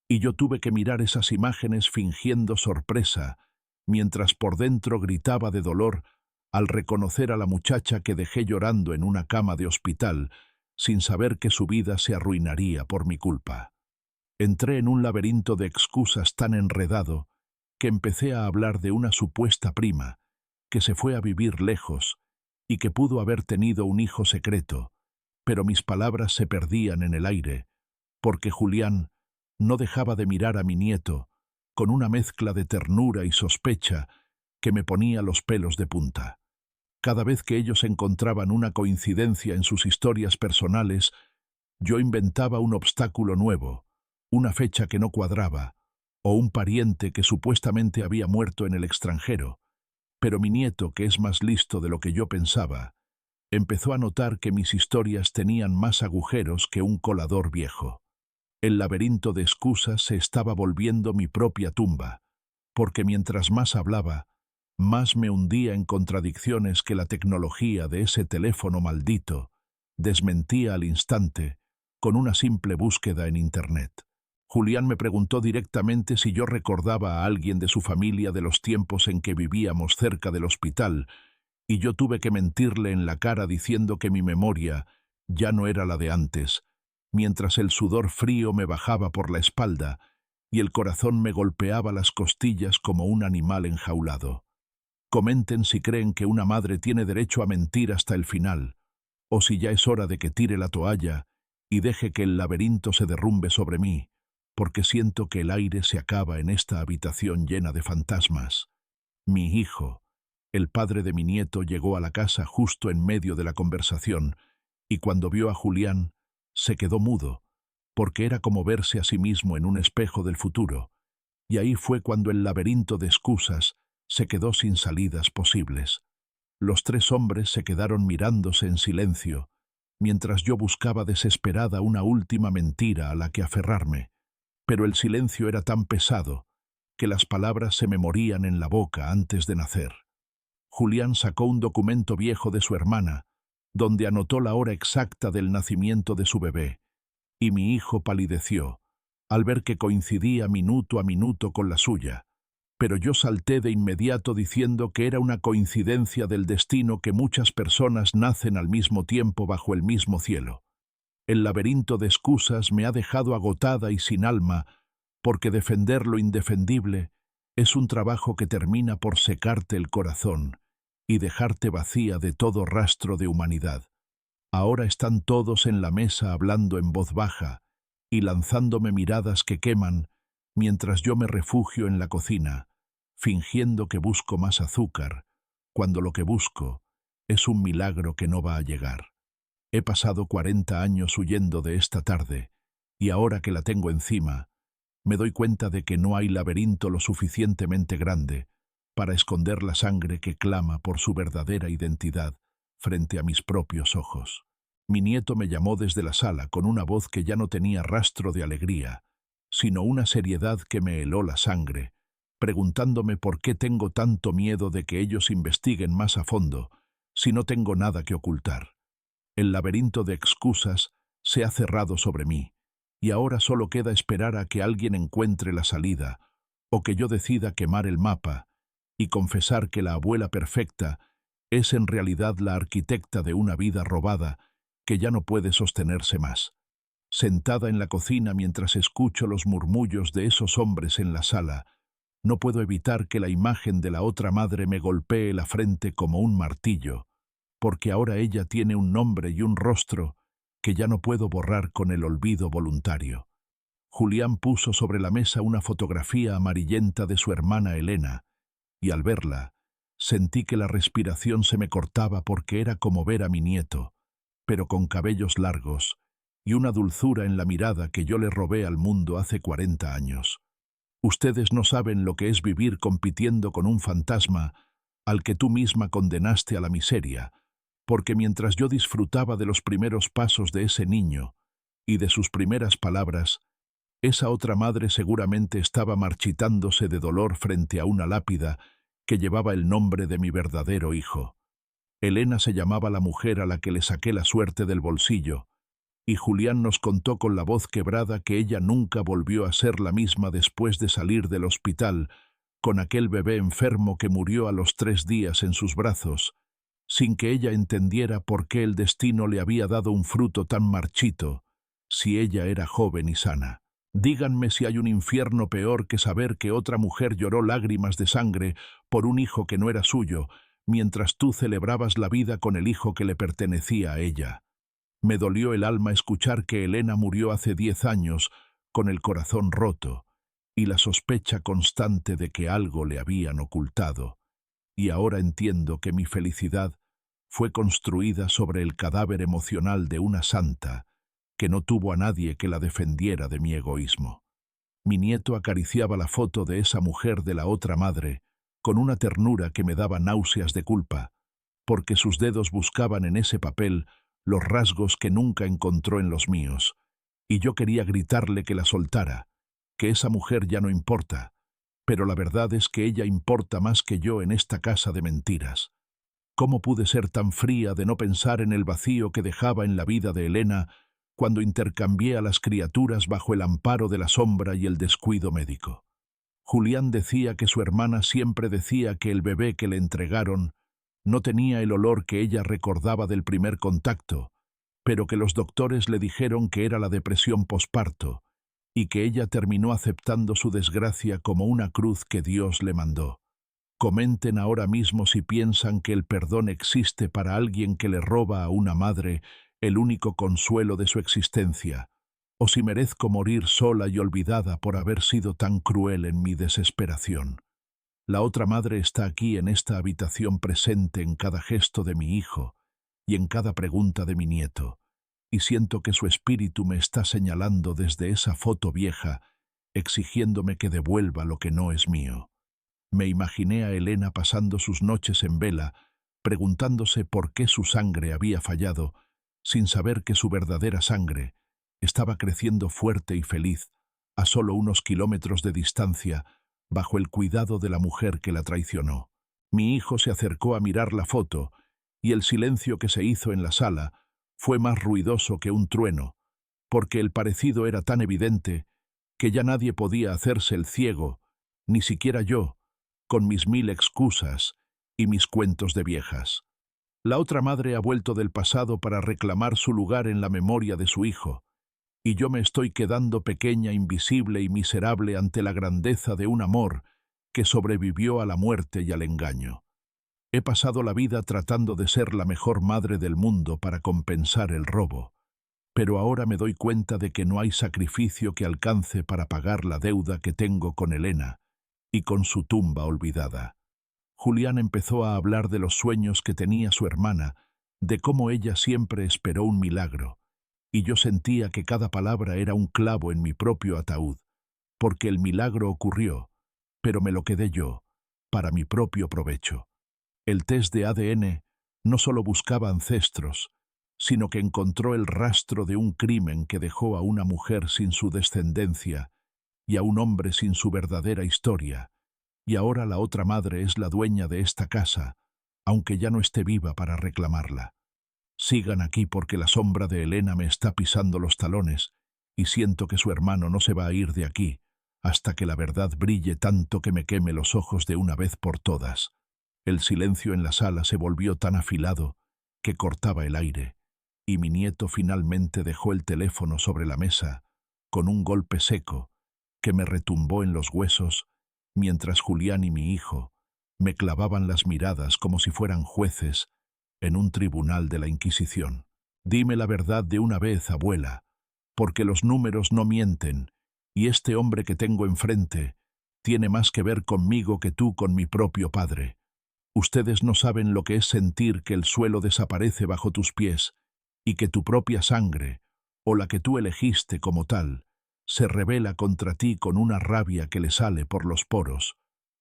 y yo tuve que mirar esas imágenes fingiendo sorpresa, mientras por dentro gritaba de dolor al reconocer a la muchacha que dejé llorando en una cama de hospital, sin saber que su vida se arruinaría por mi culpa. Entré en un laberinto de excusas tan enredado que empecé a hablar de una supuesta prima que se fue a vivir lejos y que pudo haber tenido un hijo secreto, pero mis palabras se perdían en el aire, porque Julián no dejaba de mirar a mi nieto con una mezcla de ternura y sospecha que me ponía los pelos de punta. Cada vez que ellos encontraban una coincidencia en sus historias personales, yo inventaba un obstáculo nuevo, una fecha que no cuadraba, o un pariente que supuestamente había muerto en el extranjero. Pero mi nieto, que es más listo de lo que yo pensaba, empezó a notar que mis historias tenían más agujeros que un colador viejo. El laberinto de excusas se estaba volviendo mi propia tumba, porque mientras más hablaba, más me hundía en contradicciones que la tecnología de ese teléfono maldito desmentía al instante con una simple búsqueda en Internet. Julián me preguntó directamente si yo recordaba a alguien de su familia de los tiempos en que vivíamos cerca del hospital, y yo tuve que mentirle en la cara diciendo que mi memoria ya no era la de antes, mientras el sudor frío me bajaba por la espalda y el corazón me golpeaba las costillas como un animal enjaulado. Comenten si creen que una madre tiene derecho a mentir hasta el final, o si ya es hora de que tire la toalla y deje que el laberinto se derrumbe sobre mí, porque siento que el aire se acaba en esta habitación llena de fantasmas. Mi hijo, el padre de mi nieto, llegó a la casa justo en medio de la conversación, y cuando vio a Julián, se quedó mudo, porque era como verse a sí mismo en un espejo del futuro, y ahí fue cuando el laberinto de excusas se quedó sin salidas posibles. Los tres hombres se quedaron mirándose en silencio, mientras yo buscaba desesperada una última mentira a la que aferrarme, pero el silencio era tan pesado que las palabras se me morían en la boca antes de nacer. Julián sacó un documento viejo de su hermana, donde anotó la hora exacta del nacimiento de su bebé, y mi hijo palideció al ver que coincidía minuto a minuto con la suya, pero yo salté de inmediato diciendo que era una coincidencia del destino que muchas personas nacen al mismo tiempo bajo el mismo cielo. El laberinto de excusas me ha dejado agotada y sin alma, porque defender lo indefendible es un trabajo que termina por secarte el corazón y dejarte vacía de todo rastro de humanidad. Ahora están todos en la mesa hablando en voz baja y lanzándome miradas que queman, mientras yo me refugio en la cocina, fingiendo que busco más azúcar, cuando lo que busco es un milagro que no va a llegar. He pasado 40 años huyendo de esta tarde, y ahora que la tengo encima, me doy cuenta de que no hay laberinto lo suficientemente grande para esconder la sangre que clama por su verdadera identidad frente a mis propios ojos. Mi nieto me llamó desde la sala con una voz que ya no tenía rastro de alegría, sino una seriedad que me heló la sangre, preguntándome por qué tengo tanto miedo de que ellos investiguen más a fondo si no tengo nada que ocultar. El laberinto de excusas se ha cerrado sobre mí, y ahora solo queda esperar a que alguien encuentre la salida, o que yo decida quemar el mapa y confesar que la abuela perfecta es en realidad la arquitecta de una vida robada que ya no puede sostenerse más. Sentada en la cocina mientras escucho los murmullos de esos hombres en la sala, no puedo evitar que la imagen de la otra madre me golpee la frente como un martillo, porque ahora ella tiene un nombre y un rostro que ya no puedo borrar con el olvido voluntario. Julián puso sobre la mesa una fotografía amarillenta de su hermana Elena, y al verla, sentí que la respiración se me cortaba porque era como ver a mi nieto, pero con cabellos largos y una dulzura en la mirada que yo le robé al mundo hace 40 años. Ustedes no saben lo que es vivir compitiendo con un fantasma al que tú misma condenaste a la miseria, porque mientras yo disfrutaba de los primeros pasos de ese niño y de sus primeras palabras, esa otra madre seguramente estaba marchitándose de dolor frente a una lápida que llevaba el nombre de mi verdadero hijo. Elena se llamaba la mujer a la que le saqué la suerte del bolsillo, y Julián nos contó con la voz quebrada que ella nunca volvió a ser la misma después de salir del hospital con aquel bebé enfermo que murió a los 3 días en sus brazos, sin que ella entendiera por qué el destino le había dado un fruto tan marchito, si ella era joven y sana. Díganme si hay un infierno peor que saber que otra mujer lloró lágrimas de sangre por un hijo que no era suyo, mientras tú celebrabas la vida con el hijo que le pertenecía a ella. Me dolió el alma escuchar que Elena murió hace 10 años, con el corazón roto, y la sospecha constante de que algo le habían ocultado. Y ahora entiendo que mi felicidad fue construida sobre el cadáver emocional de una santa, que no tuvo a nadie que la defendiera de mi egoísmo. Mi nieto acariciaba la foto de esa mujer de la otra madre, con una ternura que me daba náuseas de culpa, porque sus dedos buscaban en ese papel los rasgos que nunca encontró en los míos, y yo quería gritarle que la soltara, que esa mujer ya no importa, pero la verdad es que ella importa más que yo en esta casa de mentiras. ¿Cómo pude ser tan fría de no pensar en el vacío que dejaba en la vida de Elena cuando intercambié a las criaturas bajo el amparo de la sombra y el descuido médico? Julián decía que su hermana siempre decía que el bebé que le entregaron no tenía el olor que ella recordaba del primer contacto, pero que los doctores le dijeron que era la depresión posparto y que ella terminó aceptando su desgracia como una cruz que Dios le mandó. Comenten ahora mismo si piensan que el perdón existe para alguien que le roba a una madre el único consuelo de su existencia, o si merezco morir sola y olvidada por haber sido tan cruel en mi desesperación. La otra madre está aquí en esta habitación presente en cada gesto de mi hijo y en cada pregunta de mi nieto, y siento que su espíritu me está señalando desde esa foto vieja, exigiéndome que devuelva lo que no es mío. Me imaginé a Elena pasando sus noches en vela, preguntándose por qué su sangre había fallado, sin saber que su verdadera sangre estaba creciendo fuerte y feliz, a solo unos kilómetros de distancia, bajo el cuidado de la mujer que la traicionó. Mi hijo se acercó a mirar la foto, y el silencio que se hizo en la sala fue más ruidoso que un trueno, porque el parecido era tan evidente que ya nadie podía hacerse el ciego, ni siquiera yo, con mis 1000 excusas y mis cuentos de viejas. La otra madre ha vuelto del pasado para reclamar su lugar en la memoria de su hijo, y yo me estoy quedando pequeña, invisible y miserable ante la grandeza de un amor que sobrevivió a la muerte y al engaño. He pasado la vida tratando de ser la mejor madre del mundo para compensar el robo, pero ahora me doy cuenta de que no hay sacrificio que alcance para pagar la deuda que tengo con Elena y con su tumba olvidada. Julián empezó a hablar de los sueños que tenía su hermana, de cómo ella siempre esperó un milagro, y yo sentía que cada palabra era un clavo en mi propio ataúd, porque el milagro ocurrió, pero me lo quedé yo, para mi propio provecho. El test de ADN no solo buscaba ancestros, sino que encontró el rastro de un crimen que dejó a una mujer sin su descendencia y a un hombre sin su verdadera historia, y ahora la otra madre es la dueña de esta casa, aunque ya no esté viva para reclamarla. Sigan aquí porque la sombra de Elena me está pisando los talones y siento que su hermano no se va a ir de aquí hasta que la verdad brille tanto que me queme los ojos de una vez por todas. El silencio en la sala se volvió tan afilado que cortaba el aire, y mi nieto finalmente dejó el teléfono sobre la mesa con un golpe seco que me retumbó en los huesos, mientras Julián y mi hijo me clavaban las miradas como si fueran jueces en un tribunal de la Inquisición. Dime la verdad de una vez, abuela, porque los números no mienten, y este hombre que tengo enfrente tiene más que ver conmigo que tú con mi propio padre. Ustedes no saben lo que es sentir que el suelo desaparece bajo tus pies y que tu propia sangre, o la que tú elegiste como tal, se rebela contra ti con una rabia que le sale por los poros,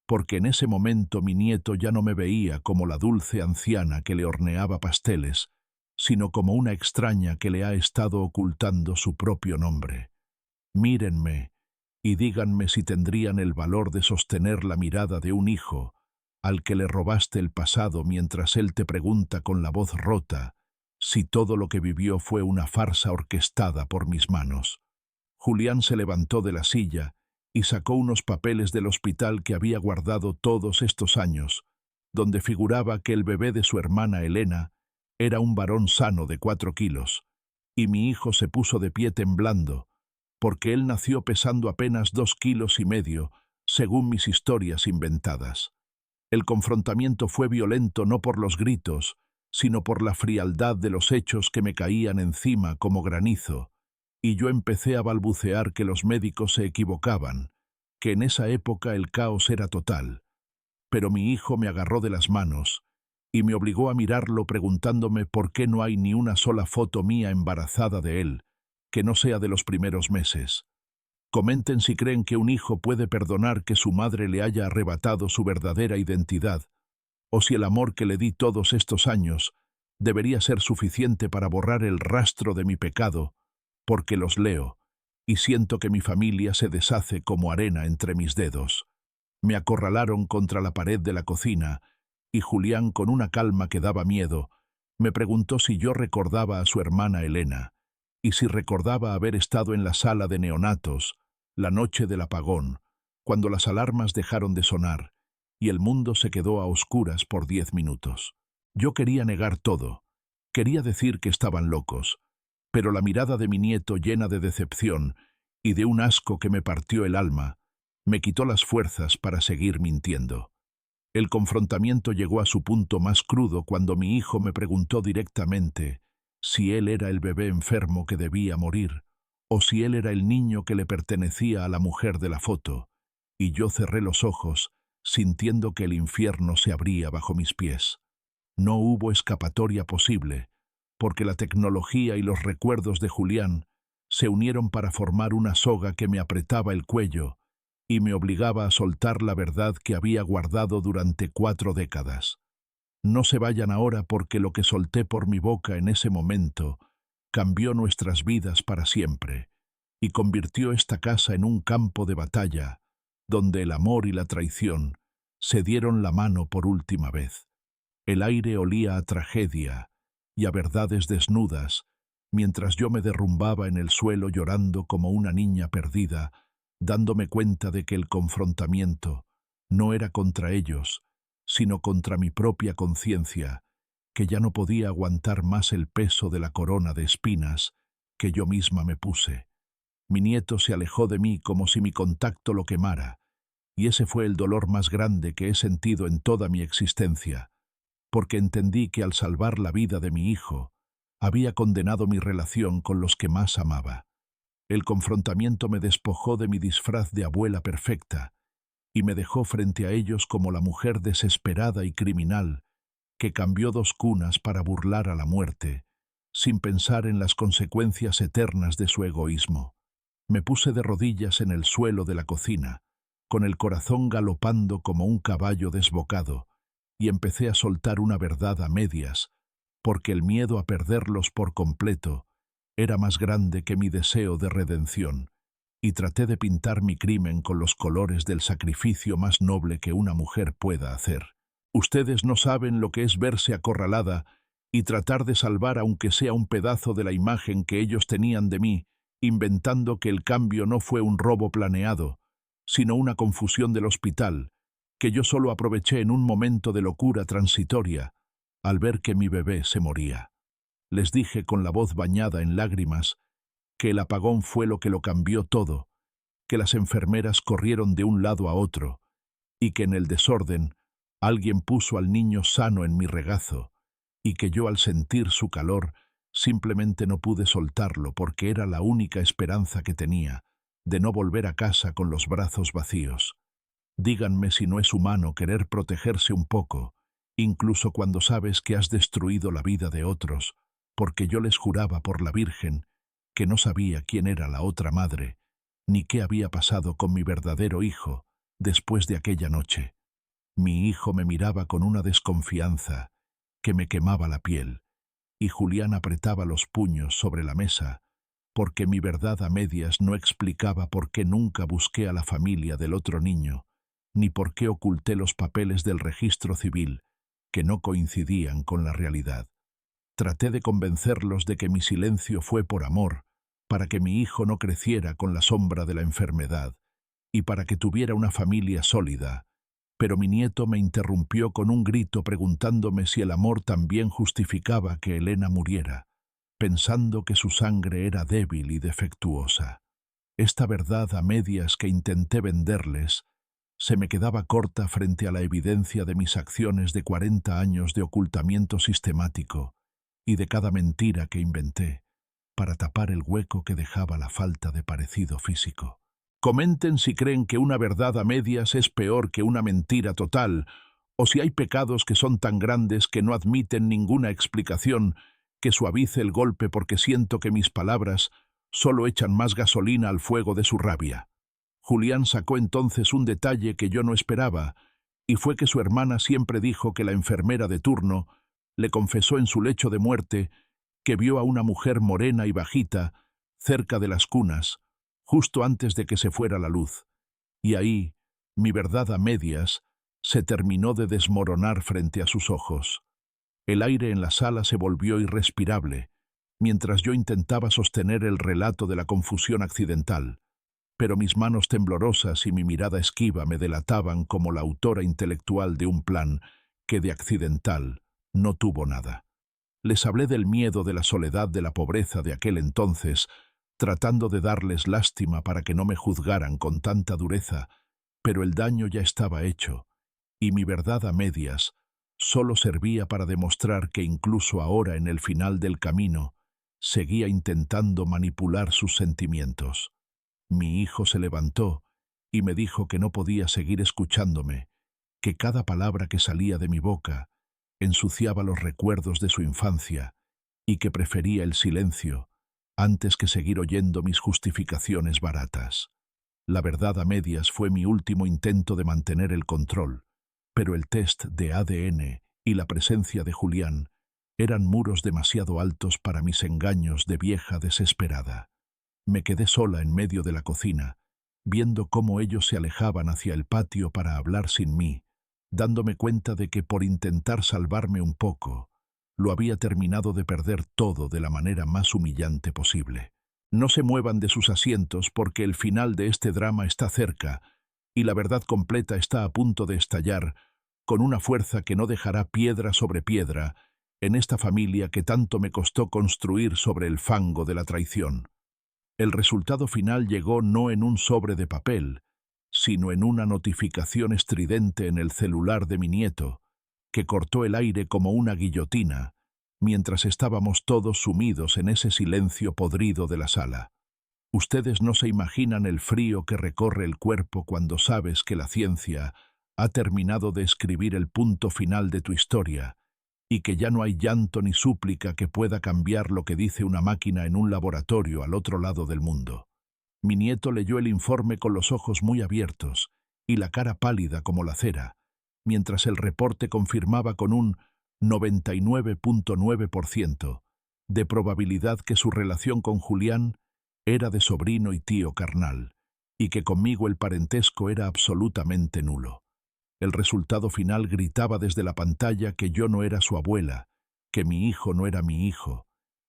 porque en ese momento mi nieto ya no me veía como la dulce anciana que le horneaba pasteles, sino como una extraña que le ha estado ocultando su propio nombre. Mírenme y díganme si tendrían el valor de sostener la mirada de un hijo al que le robaste el pasado mientras él te pregunta con la voz rota si todo lo que vivió fue una farsa orquestada por mis manos. Julián se levantó de la silla y sacó unos papeles del hospital que había guardado todos estos años, donde figuraba que el bebé de su hermana Elena era un varón sano de 4 kilos, y mi hijo se puso de pie temblando, porque él nació pesando apenas 2,5 kilos, según mis historias inventadas. El confrontamiento fue violento no por los gritos, sino por la frialdad de los hechos que me caían encima como granizo, y yo empecé a balbucear que los médicos se equivocaban, que en esa época el caos era total. Pero mi hijo me agarró de las manos y me obligó a mirarlo preguntándome por qué no hay ni una sola foto mía embarazada de él, que no sea de los primeros meses. Comenten si creen que un hijo puede perdonar que su madre le haya arrebatado su verdadera identidad, o si el amor que le di todos estos años debería ser suficiente para borrar el rastro de mi pecado, porque los leo y siento que mi familia se deshace como arena entre mis dedos. Me acorralaron contra la pared de la cocina y Julián, con una calma que daba miedo, me preguntó si yo recordaba a su hermana Elena y si recordaba haber estado en la sala de neonatos la noche del apagón, cuando las alarmas dejaron de sonar y el mundo se quedó a oscuras por 10 minutos. Yo quería negar todo, quería decir que estaban locos, pero la mirada de mi nieto, llena de decepción y de un asco que me partió el alma, me quitó las fuerzas para seguir mintiendo. El confrontamiento llegó a su punto más crudo cuando mi hijo me preguntó directamente si él era el bebé enfermo que debía morir, o si él era el niño que le pertenecía a la mujer de la foto, y yo cerré los ojos, sintiendo que el infierno se abría bajo mis pies. No hubo escapatoria posible, porque la tecnología y los recuerdos de Julián se unieron para formar una soga que me apretaba el cuello y me obligaba a soltar la verdad que había guardado durante 4 décadas. No se vayan ahora porque lo que solté por mi boca en ese momento cambió nuestras vidas para siempre y convirtió esta casa en un campo de batalla donde el amor y la traición se dieron la mano por última vez. El aire olía a tragedia y a verdades desnudas, mientras yo me derrumbaba en el suelo llorando como una niña perdida, dándome cuenta de que el confrontamiento No era contra ellos, sino contra mi propia conciencia, que ya no podía aguantar más el peso de la corona de espinas que yo misma me puse. Mi nieto se alejó de mí como si mi contacto lo quemara, y ese fue el dolor más grande que he sentido en toda mi existencia, porque entendí que al salvar la vida de mi hijo, había condenado mi relación con los que más amaba. El confrontamiento me despojó de mi disfraz de abuela perfecta y me dejó frente a ellos como la mujer desesperada y criminal que cambió 2 cunas para burlar a la muerte, sin pensar en las consecuencias eternas de su egoísmo. Me puse de rodillas en el suelo de la cocina, con el corazón galopando como un caballo desbocado, y empecé a soltar una verdad a medias, porque el miedo a perderlos por completo era más grande que mi deseo de redención, y traté de pintar mi crimen con los colores del sacrificio más noble que una mujer pueda hacer. Ustedes no saben lo que es verse acorralada y tratar de salvar aunque sea un pedazo de la imagen que ellos tenían de mí, inventando que el cambio no fue un robo planeado, sino una confusión del hospital, que yo solo aproveché en un momento de locura transitoria, al ver que mi bebé se moría. Les dije con la voz bañada en lágrimas que el apagón fue lo que lo cambió todo, que las enfermeras corrieron de un lado a otro, y que en el desorden alguien puso al niño sano en mi regazo, y que yo al sentir su calor simplemente no pude soltarlo porque era la única esperanza que tenía de no volver a casa con los brazos vacíos. Díganme si no es humano querer protegerse un poco, incluso cuando sabes que has destruido la vida de otros, porque yo les juraba por la Virgen que no sabía quién era la otra madre, ni qué había pasado con mi verdadero hijo después de aquella noche. Mi hijo me miraba con una desconfianza que me quemaba la piel, y Julián apretaba los puños sobre la mesa, porque mi verdad a medias no explicaba por qué nunca busqué a la familia del otro niño, ni por qué oculté los papeles del registro civil, que no coincidían con la realidad. Traté de convencerlos de que mi silencio fue por amor, para que mi hijo no creciera con la sombra de la enfermedad, y para que tuviera una familia sólida, pero mi nieto me interrumpió con un grito preguntándome si el amor también justificaba que Elena muriera, pensando que su sangre era débil y defectuosa. Esta verdad a medias que intenté venderles se me quedaba corta frente a la evidencia de mis acciones de 40 años de ocultamiento sistemático y de cada mentira que inventé para tapar el hueco que dejaba la falta de parecido físico. Comenten si creen que una verdad a medias es peor que una mentira total, o si hay pecados que son tan grandes que no admiten ninguna explicación que suavice el golpe, porque siento que mis palabras solo echan más gasolina al fuego de su rabia. Julián sacó entonces un detalle que yo no esperaba, y fue que su hermana siempre dijo que la enfermera de turno le confesó en su lecho de muerte que vio a una mujer morena y bajita cerca de las cunas, justo antes de que se fuera la luz. Y ahí, mi verdad a medias se terminó de desmoronar frente a sus ojos. El aire en la sala se volvió irrespirable, mientras yo intentaba sostener el relato de la confusión accidental, pero mis manos temblorosas y mi mirada esquiva me delataban como la autora intelectual de un plan que de accidental no tuvo nada. Les hablé del miedo, de la soledad, de la pobreza de aquel entonces, tratando de darles lástima para que no me juzgaran con tanta dureza, pero el daño ya estaba hecho, y mi verdad a medias solo servía para demostrar que incluso ahora en el final del camino seguía intentando manipular sus sentimientos. Mi hijo se levantó y me dijo que no podía seguir escuchándome, que cada palabra que salía de mi boca ensuciaba los recuerdos de su infancia y que prefería el silencio antes que seguir oyendo mis justificaciones baratas. La verdad a medias fue mi último intento de mantener el control, pero el test de ADN y la presencia de Julián eran muros demasiado altos para mis engaños de vieja desesperada. Me quedé sola en medio de la cocina, viendo cómo ellos se alejaban hacia el patio para hablar sin mí, dándome cuenta de que por intentar salvarme un poco, lo había terminado de perder todo de la manera más humillante posible. No se muevan de sus asientos porque el final de este drama está cerca y la verdad completa está a punto de estallar con una fuerza que no dejará piedra sobre piedra en esta familia que tanto me costó construir sobre el fango de la traición. El resultado final llegó no en un sobre de papel, sino en una notificación estridente en el celular de mi nieto, que cortó el aire como una guillotina, mientras estábamos todos sumidos en ese silencio podrido de la sala. Ustedes no se imaginan el frío que recorre el cuerpo cuando sabes que la ciencia ha terminado de escribir el punto final de tu historia y que ya no hay llanto ni súplica que pueda cambiar lo que dice una máquina en un laboratorio al otro lado del mundo. Mi nieto leyó el informe con los ojos muy abiertos y la cara pálida como la cera, mientras el reporte confirmaba con un 99.9% de probabilidad que su relación con Julián era de sobrino y tío carnal, y que conmigo el parentesco era absolutamente nulo. El resultado final gritaba desde la pantalla que yo no era su abuela, que mi hijo no era mi hijo,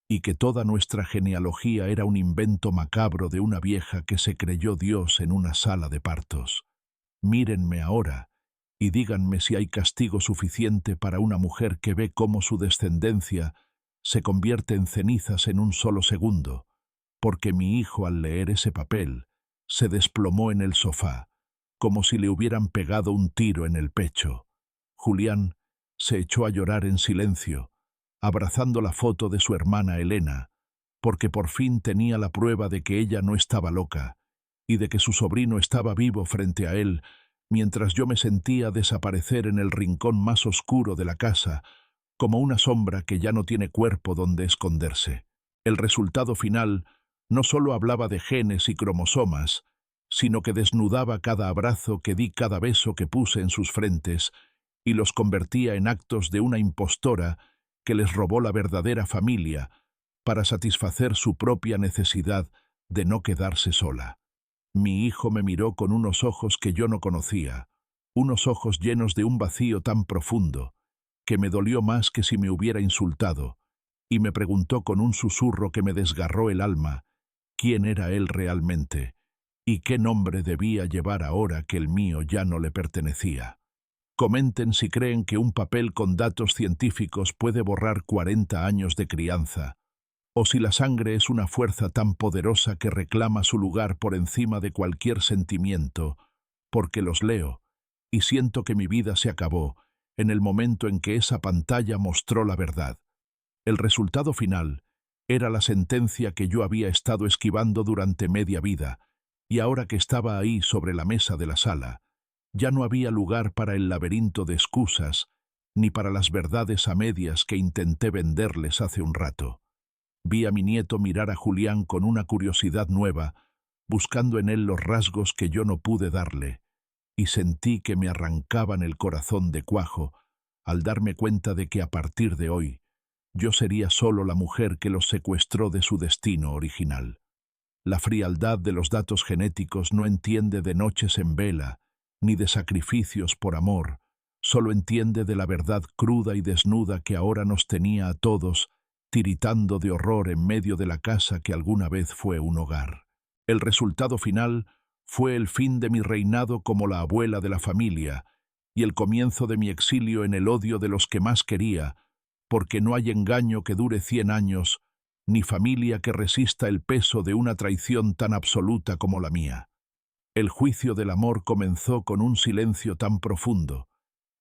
y que toda nuestra genealogía era un invento macabro de una vieja que se creyó Dios en una sala de partos. Mírenme ahora y díganme si hay castigo suficiente para una mujer que ve cómo su descendencia se convierte en cenizas en un solo segundo, porque mi hijo al leer ese papel se desplomó en el sofá, como si le hubieran pegado un tiro en el pecho. Julián se echó a llorar en silencio, abrazando la foto de su hermana Elena, porque por fin tenía la prueba de que ella no estaba loca y de que su sobrino estaba vivo frente a él, mientras yo me sentía desaparecer en el rincón más oscuro de la casa, como una sombra que ya no tiene cuerpo donde esconderse. El resultado final no solo hablaba de genes y cromosomas, sino que desnudaba cada abrazo que di, cada beso que puse en sus frentes, y los convertía en actos de una impostora que les robó la verdadera familia para satisfacer su propia necesidad de no quedarse sola. Mi hijo me miró con unos ojos que yo no conocía, unos ojos llenos de un vacío tan profundo que me dolió más que si me hubiera insultado, y me preguntó con un susurro que me desgarró el alma quién era él realmente y qué nombre debía llevar ahora que el mío ya no le pertenecía. Comenten si creen que un papel con datos científicos puede borrar 40 años de crianza, o si la sangre es una fuerza tan poderosa que reclama su lugar por encima de cualquier sentimiento, porque los leo y siento que mi vida se acabó en el momento en que esa pantalla mostró la verdad. El resultado final era la sentencia que yo había estado esquivando durante media vida, y ahora que estaba ahí sobre la mesa de la sala, ya no había lugar para el laberinto de excusas, ni para las verdades a medias que intenté venderles hace un rato. Vi a mi nieto mirar a Julián con una curiosidad nueva, buscando en él los rasgos que yo no pude darle, y sentí que me arrancaban el corazón de cuajo al darme cuenta de que a partir de hoy yo sería solo la mujer que los secuestró de su destino original. La frialdad de los datos genéticos no entiende de noches en vela, ni de sacrificios por amor, solo entiende de la verdad cruda y desnuda que ahora nos tenía a todos tiritando de horror en medio de la casa que alguna vez fue un hogar. El resultado final fue el fin de mi reinado como la abuela de la familia y el comienzo de mi exilio en el odio de los que más quería, porque no hay engaño que dure 100 años, ni familia que resista el peso de una traición tan absoluta como la mía. El juicio del amor comenzó con un silencio tan profundo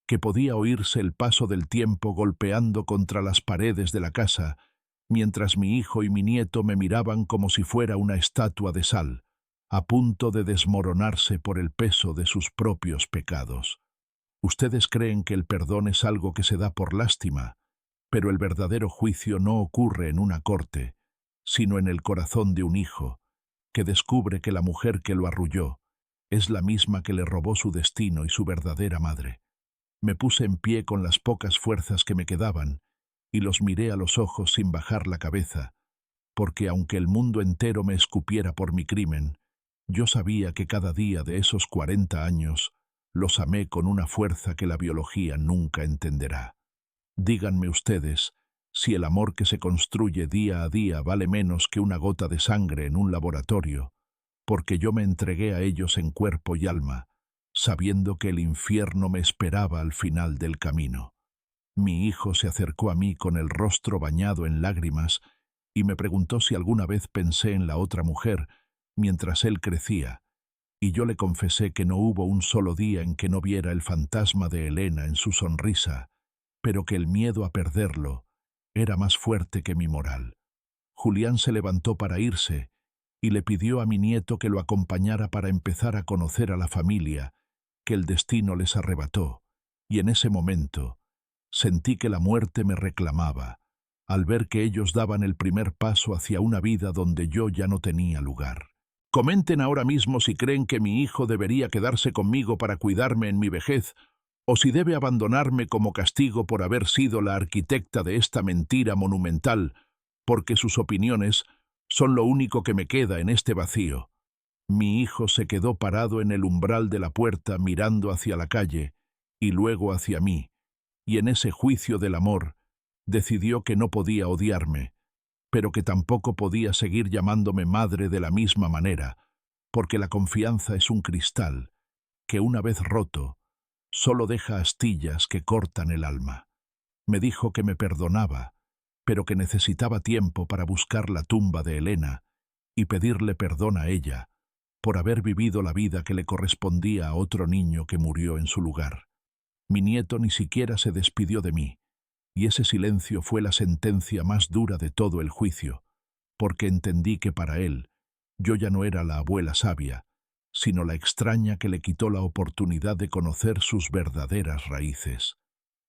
que podía oírse el paso del tiempo golpeando contra las paredes de la casa, mientras mi hijo y mi nieto me miraban como si fuera una estatua de sal, a punto de desmoronarse por el peso de sus propios pecados. Ustedes creen que el perdón es algo que se da por lástima, pero el verdadero juicio no ocurre en una corte, sino en el corazón de un hijo, que descubre que la mujer que lo arrulló es la misma que le robó su destino y su verdadera madre. Me puse en pie con las pocas fuerzas que me quedaban y los miré a los ojos sin bajar la cabeza, porque aunque el mundo entero me escupiera por mi crimen, yo sabía que cada día de esos 40 años los amé con una fuerza que la biología nunca entenderá. Díganme ustedes si el amor que se construye día a día vale menos que una gota de sangre en un laboratorio, porque yo me entregué a ellos en cuerpo y alma, sabiendo que el infierno me esperaba al final del camino. Mi hijo se acercó a mí con el rostro bañado en lágrimas y me preguntó si alguna vez pensé en la otra mujer mientras él crecía, y yo le confesé que no hubo un solo día en que no viera el fantasma de Elena en su sonrisa, pero que el miedo a perderlo era más fuerte que mi moral. Julián se levantó para irse y le pidió a mi nieto que lo acompañara para empezar a conocer a la familia que el destino les arrebató, y en ese momento sentí que la muerte me reclamaba, al ver que ellos daban el primer paso hacia una vida donde yo ya no tenía lugar. Comenten ahora mismo si creen que mi hijo debería quedarse conmigo para cuidarme en mi vejez, o si debe abandonarme como castigo por haber sido la arquitecta de esta mentira monumental, porque sus opiniones son lo único que me queda en este vacío. Mi hijo se quedó parado en el umbral de la puerta mirando hacia la calle y luego hacia mí, y en ese juicio del amor decidió que no podía odiarme, pero que tampoco podía seguir llamándome madre de la misma manera, porque la confianza es un cristal que una vez roto solo deja astillas que cortan el alma. Me dijo que me perdonaba, pero que necesitaba tiempo para buscar la tumba de Elena y pedirle perdón a ella por haber vivido la vida que le correspondía a otro niño que murió en su lugar. Mi nieto ni siquiera se despidió de mí, y ese silencio fue la sentencia más dura de todo el juicio, porque entendí que para él yo ya no era la abuela sabia, sino la extraña que le quitó la oportunidad de conocer sus verdaderas raíces.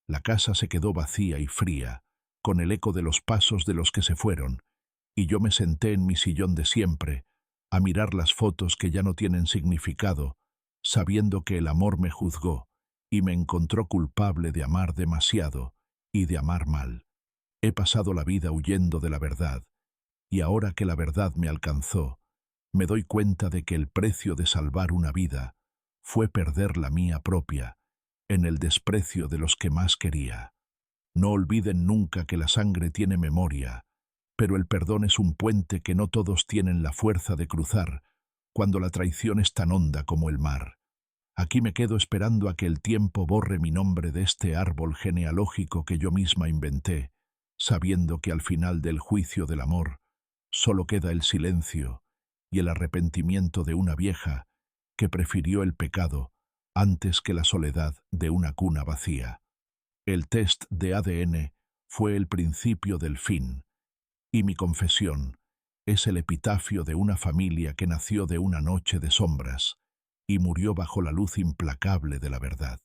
La casa se quedó vacía y fría, con el eco de los pasos de los que se fueron, y yo me senté en mi sillón de siempre, a mirar las fotos que ya no tienen significado, sabiendo que el amor me juzgó y me encontró culpable de amar demasiado y de amar mal. He pasado la vida huyendo de la verdad, y ahora que la verdad me alcanzó, me doy cuenta de que el precio de salvar una vida fue perder la mía propia, en el desprecio de los que más quería. No olviden nunca que la sangre tiene memoria, pero el perdón es un puente que no todos tienen la fuerza de cruzar cuando la traición es tan honda como el mar. Aquí me quedo esperando a que el tiempo borre mi nombre de este árbol genealógico que yo misma inventé, sabiendo que al final del juicio del amor solo queda el silencio y el arrepentimiento de una vieja que prefirió el pecado antes que la soledad de una cuna vacía. El test de ADN fue el principio del fin, y mi confesión es el epitafio de una familia que nació de una noche de sombras y murió bajo la luz implacable de la verdad.